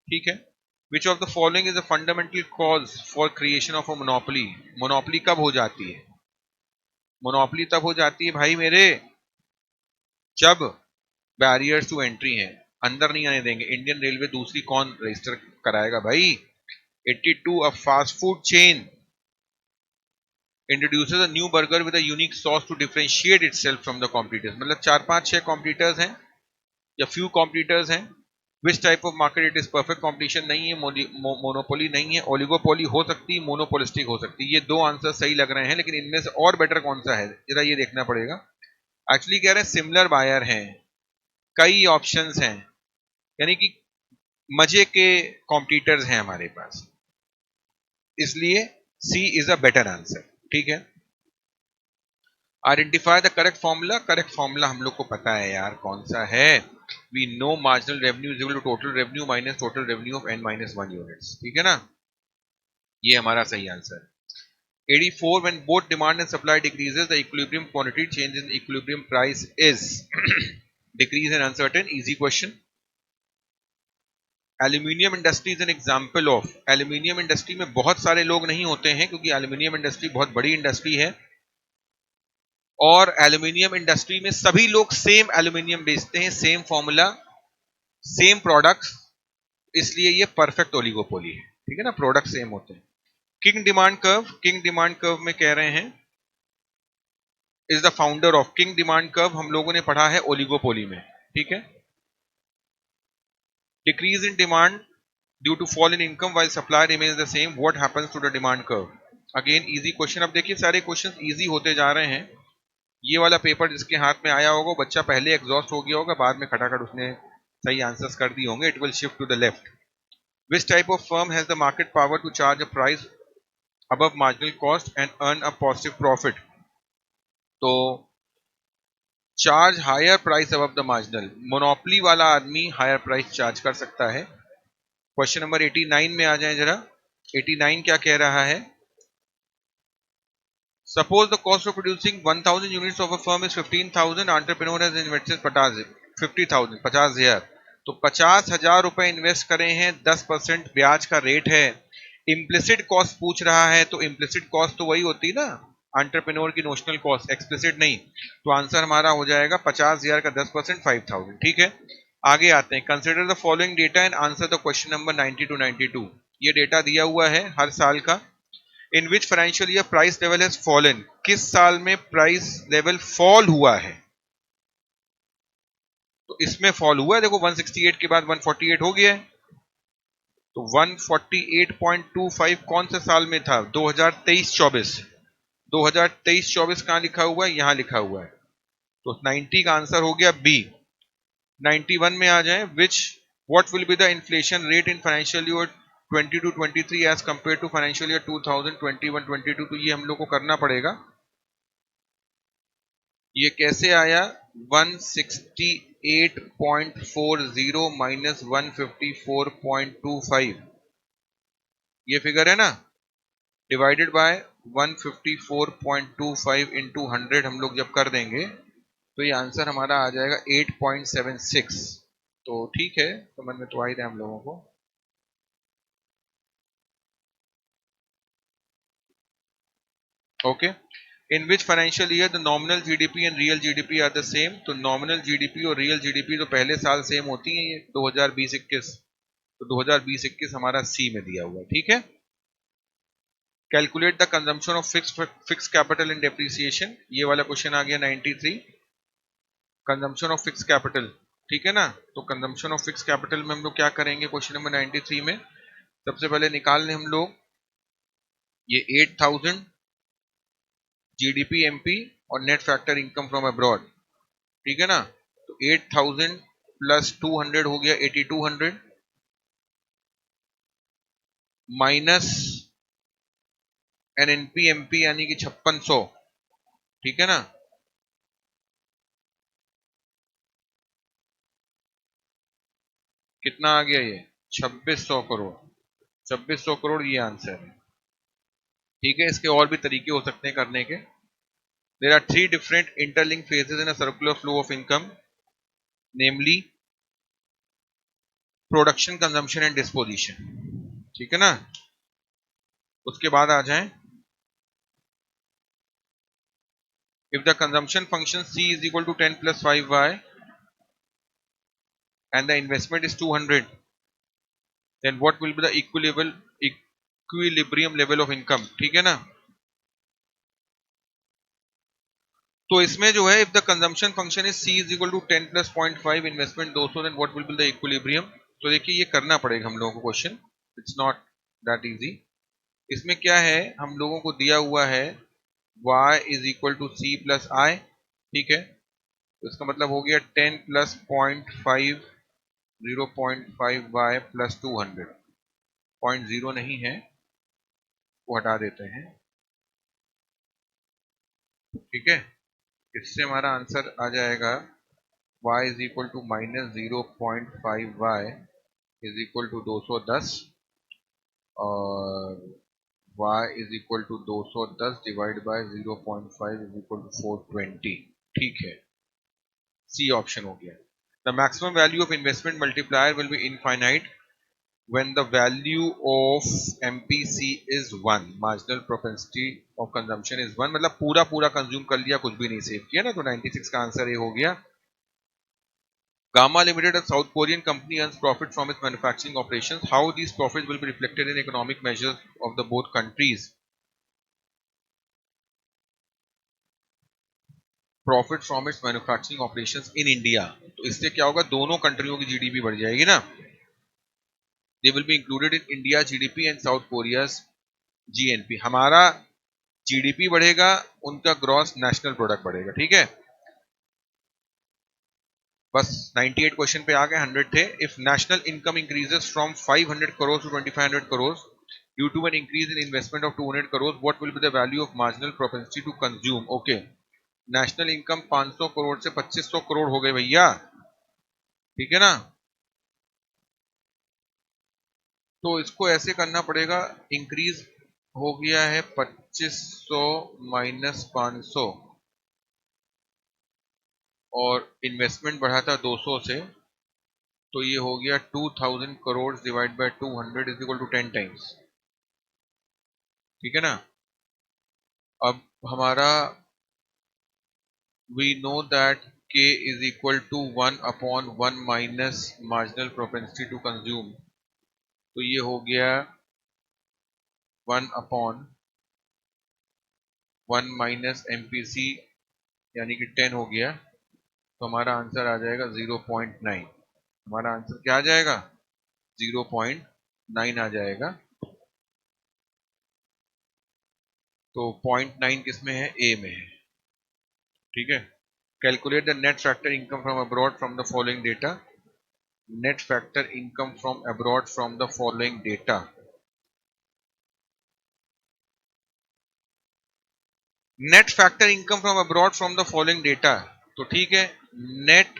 ठीक है। Which of the following is a fundamental cause for creation of a monopoly, monopoly कब हो जाती है? मोनोपोली तब हो जाती है भाई मेरे, जब बैरियर्स टू एंट्री हैं, अंदर नहीं आने देंगे। इंडियन रेलवे दूसरी कौन रजिस्टर कराएगा भाई? 82 a fast food chain introduces a new burger with a unique sauce to differentiate itself from the competitors, मतलब 4 5 6 कॉम्पिटिटर्स हैं या फ्यू कॉम्पिटिटर्स हैं। विच type of market it is perfect competition नहीं है, मोनोपोली नहीं है, ओलिगोपोली हो सकती है, मोनोपोलिस्टिक हो सकती है। ये दो आंसर सही लग रहे हैं, लेकिन इनमें से और बेटर कौन सा है जरा ये देखना पड़ेगा। एक्चुअली कह रहे हैं सिमिलर बायर हैं, कई ऑप्शंस हैं, यानी कि मजे के कॉम्पिटिटर्स हैं हमारे पास, इसलिए C is a better answer, ठीक है। Identify the correct formula, correct formula हम लोग को पता है यार कौन सा है। We know marginal revenue is equal to total revenue minus total revenue of n-1 units, ठीक है ना, ये हमारा सही आंसर है। 84 when both demand and supply decreases the equilibrium quantity change in equilibrium price is decrease and uncertain, easy question। Aluminium industry is an example of, aluminium industry में बहुत सारे लोग नहीं होते हैं क्योंकि एल्यूमिनियम इंडस्ट्री बहुत बड़ी इंडस्ट्री है, और एल्यूमिनियम इंडस्ट्री में सभी लोग सेम एल्यूमिनियम बेचते हैं, सेम फॉर्मूला, सेम प्रोडक्ट्स, इसलिए ये परफेक्ट ओलिगोपोली है, ठीक है ना, प्रोडक्ट सेम होते हैं। Kinked demand curve, kinked demand curve में कह रहे हैं is the founder of, kinked demand curve हम लोगों ने पढ़ा है ओलिगोपोली में, ठीक है। Decrease in demand due to fall in income while supply remains the same, what happens to the demand curve? Again easy question. अब देखिए सारे क्वेश्चन इजी होते जा रहे हैं। ये वाला पेपर जिसके हाथ में आया होगा बच्चा पहले एग्जॉस्ट हो गया होगा, बाद में खटाखट उसने सही आंसर्स कर दिए होंगे। It will shift to the left. Which type of firm has the market power to charge a price above marginal cost and earn a positive profit? तो charge higher price above the marginal, monopoly वाला आदमी higher price charge कर सकता है। Question number 89 में आ जाए जरा। 89 क्या कह रहा है? Suppose the cost of producing 1000 units of a firm is 15,000, entrepreneur has invested 50,000, 50,000, तो 50,000 रुपए इन्वेस्ट करे हैं, 10% ब्याज का रेट है। इम्प्लिसिट कॉस्ट पूछ रहा है, तो इम्प्लिसिट कॉस्ट तो वही होती ना एंटरप्रेन्योर की नोशनल कॉस्ट, एक्सप्लिसिट नहीं। तो आंसर हमारा हो जाएगा 50,000 का 10% 5,000, ठीक है। आगे आते हैं। Consider the following data and answer the question number 90 to 92। ये डेटा दिया हुआ है हर साल का। In which financial year price level has fallen, किस साल में प्राइस लेवल फॉल हुआ है? तो इसमें फॉल हुआ है, देखो 168 के बाद 148 हो गया है, तो 148.25 कौन से साल में था? 2023-24। 2023-24 कहां लिखा हुआ है? यहां लिखा हुआ है, तो 90 का आंसर हो गया बी। 91 में आ जाए। Which what will be the inflation rate in financial year 22-23 as compare to financial year 2021-22? तो ये हम लोग को करना पड़ेगा। ये कैसे आया? 168.40 माइनस 154.25, ये फिगर है ना, डिवाइडेड बाय 154.25 इंटू 100 हम लोग जब कर देंगे तो ये आंसर हमारा आ जाएगा 8.76। तो ठीक है, समझ में तो आ ही रहा है हम लोगों को। Okay. In which financial year the nominal GDP and real GDP are the same? तो नॉमिनल जीडीपी और रियल जीडीपी तो पहले साल सेम होती है, ये 2020-21, तो 2020-21 हमारा सी में दिया हुआ है, ठीक है। Calculate the consumption of fix capital in depreciation, ये वाला क्वेश्चन आ गया 93। कंजम्पशन ऑफ फिक्स कैपिटल, ठीक है ना, तो कंजम्पशन ऑफ फिक्स कैपिटल में हम लोग क्या करेंगे क्वेश्चन नंबर 93 में? सबसे पहले निकाल लें हम लोग ये 8,000 जीडीपी एमपी और net factor income from abroad, ठीक है ना, तो 8,000 प्लस 200 हो गया 8,200 माइनस एनएनपी एमपी यानी कि 5600, ठीक है ना। कितना आ गया ये? 2600 करोड़। 2600 करोड़ ये आंसर है, ठीक है। इसके और भी तरीके हो सकते हैं करने के। There are 3 different interlink phases in a circular flow of income, namely production, consumption and disposition, ठीक है ना। उसके बाद आ जाएं, if the consumption function C is equal to 10 plus 5y and the investment is 200, then what will be the equilibrium level of income, ठीक है ना। तो इसमें जो है if the consumption function is C is equal to 10 plus 0.5 investment 200, then what will be the equilibrium। तो देखिए ये करना पड़ेगा हम लोगों को question, it's not that easy. इसमें क्या है, हम लोगों को दिया हुआ है y is equal to C plus I, ठीक है। तो इसका मतलब हो गया 10 plus 0.5 0.5y प्लस 200, 0.0 नहीं है, वो हटा देते हैं, ठीक है। इससे हमारा आंसर आ जाएगा y is equal to minus 0.5y is equal to 210 और y is equal to 210 divide by 0.5 is equal to 420, ठीक है। सी ऑप्शन हो गया। The maximum value of investment multiplier will be infinite when the value of MPC is 1, marginal propensity of consumption is 1, मतलब पूरा पूरा consume कर लिया, कुछ भी नहीं सेव किया ना, तो 96 का आंसर ये हो गया। Gamma Limited, a South Korean company, earns profit from its manufacturing operations. How these profits will be reflected in economic measures of the both countries? Profit from its manufacturing operations in India, तो इससे क्या होगा, दोनों कंट्रियों की GDP बढ़ जाएगी ना। They will be included in India GDP and South Korea's GNP। हमारा जीडीपी बढ़ेगा, उनका ग्रॉस नेशनल प्रोडक्ट बढ़ेगा, ठीक है। बस 98 क्वेश्चन पे आ गए, 100 थे। If national income increases from 500 crore to 2500 crore due to an increase in investment of 200 crore, what will be the value of marginal propensity to consume. Okay, national income 500 crore से 2500 करोड़ हो गए भैया, ठीक है ना। तो इसको ऐसे करना पड़ेगा, इंक्रीज हो गया है 2500 माइनस 500 और इन्वेस्टमेंट बढ़ा था 200 से, तो ये हो गया 2000 crore divide by 200 is equal to 10 times, ठीक है ना। अब हमारा we know that k is equal to 1 upon 1 minus marginal propensity to consume, तो ये हो गया 1 अपॉन 1 माइनस MPC यानी कि 10 हो गया, तो हमारा आंसर आ जाएगा 0.9। हमारा आंसर क्या आ जाएगा, 0.9 आ जाएगा। तो 0.9 किसमें है, ए में है, ठीक है। Calculate the net factor income from abroad from the following data. Net factor income from abroad from the following data. Net factor income from abroad from the following data, तो ठीक है। Net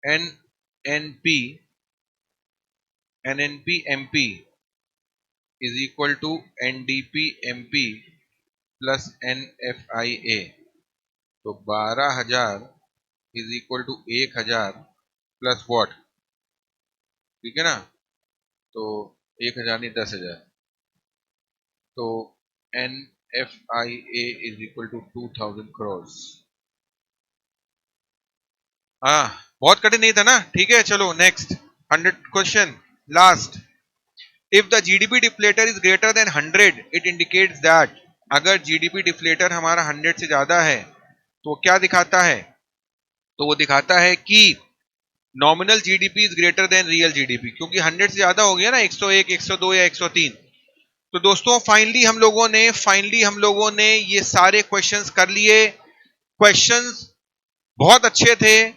NNP MP is equal to NDP MP plus NFIA, तो 12,000 is equal to 1,000 plus what, ठीक है ना। तो 1,000 नहीं 10,000, तो NFIA is equal to 2,000 crore. हाँ, बहुत कठिन नहीं था ना, ठीक है। चलो next 100 question, last. If the GDP deflator is greater then 100, it indicates that, अगर जीडीपी डिफ्लेटर हमारा 100 से ज्यादा है तो क्या दिखाता है, तो वो दिखाता है कि nominal GDP is greater then real GDP, क्योंकि 100 से ज्यादा हो गया ना, 101, 102 या 103। तो दोस्तों फाइनली हम लोगों ने ये सारे क्वेश्चंस कर लिए। क्वेश्चंस बहुत अच्छे थे,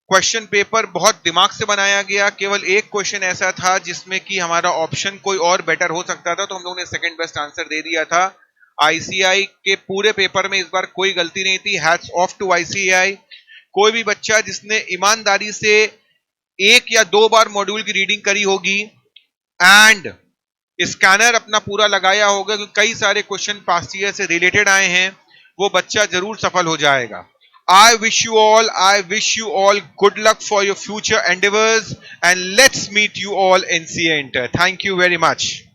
क्वेश्चन पेपर बहुत दिमाग से बनाया गया, केवल एक क्वेश्चन ऐसा था जिसमें कि हमारा ऑप्शन कोई और बेटर हो सकता था, तो हम लोगों ने सेकंड बेस्ट आंसर दे दिया था। आईसीआई के पूरे पेपर में इस बार कोई गलती नहीं थी। Hats off to ICI. कोई भी बच्चा जिसने ईमानदारी से एक या दो बार मॉड्यूल की रीडिंग करी होगी एंड स्कैनर अपना पूरा लगाया होगा, क्योंकि कई सारे क्वेश्चन पास्ट ईयर से रिलेटेड आए हैं, वो बच्चा जरूर सफल हो जाएगा। I wish you all good luck for your future endeavors, and let's meet you all in CA Inter. Thank you very much.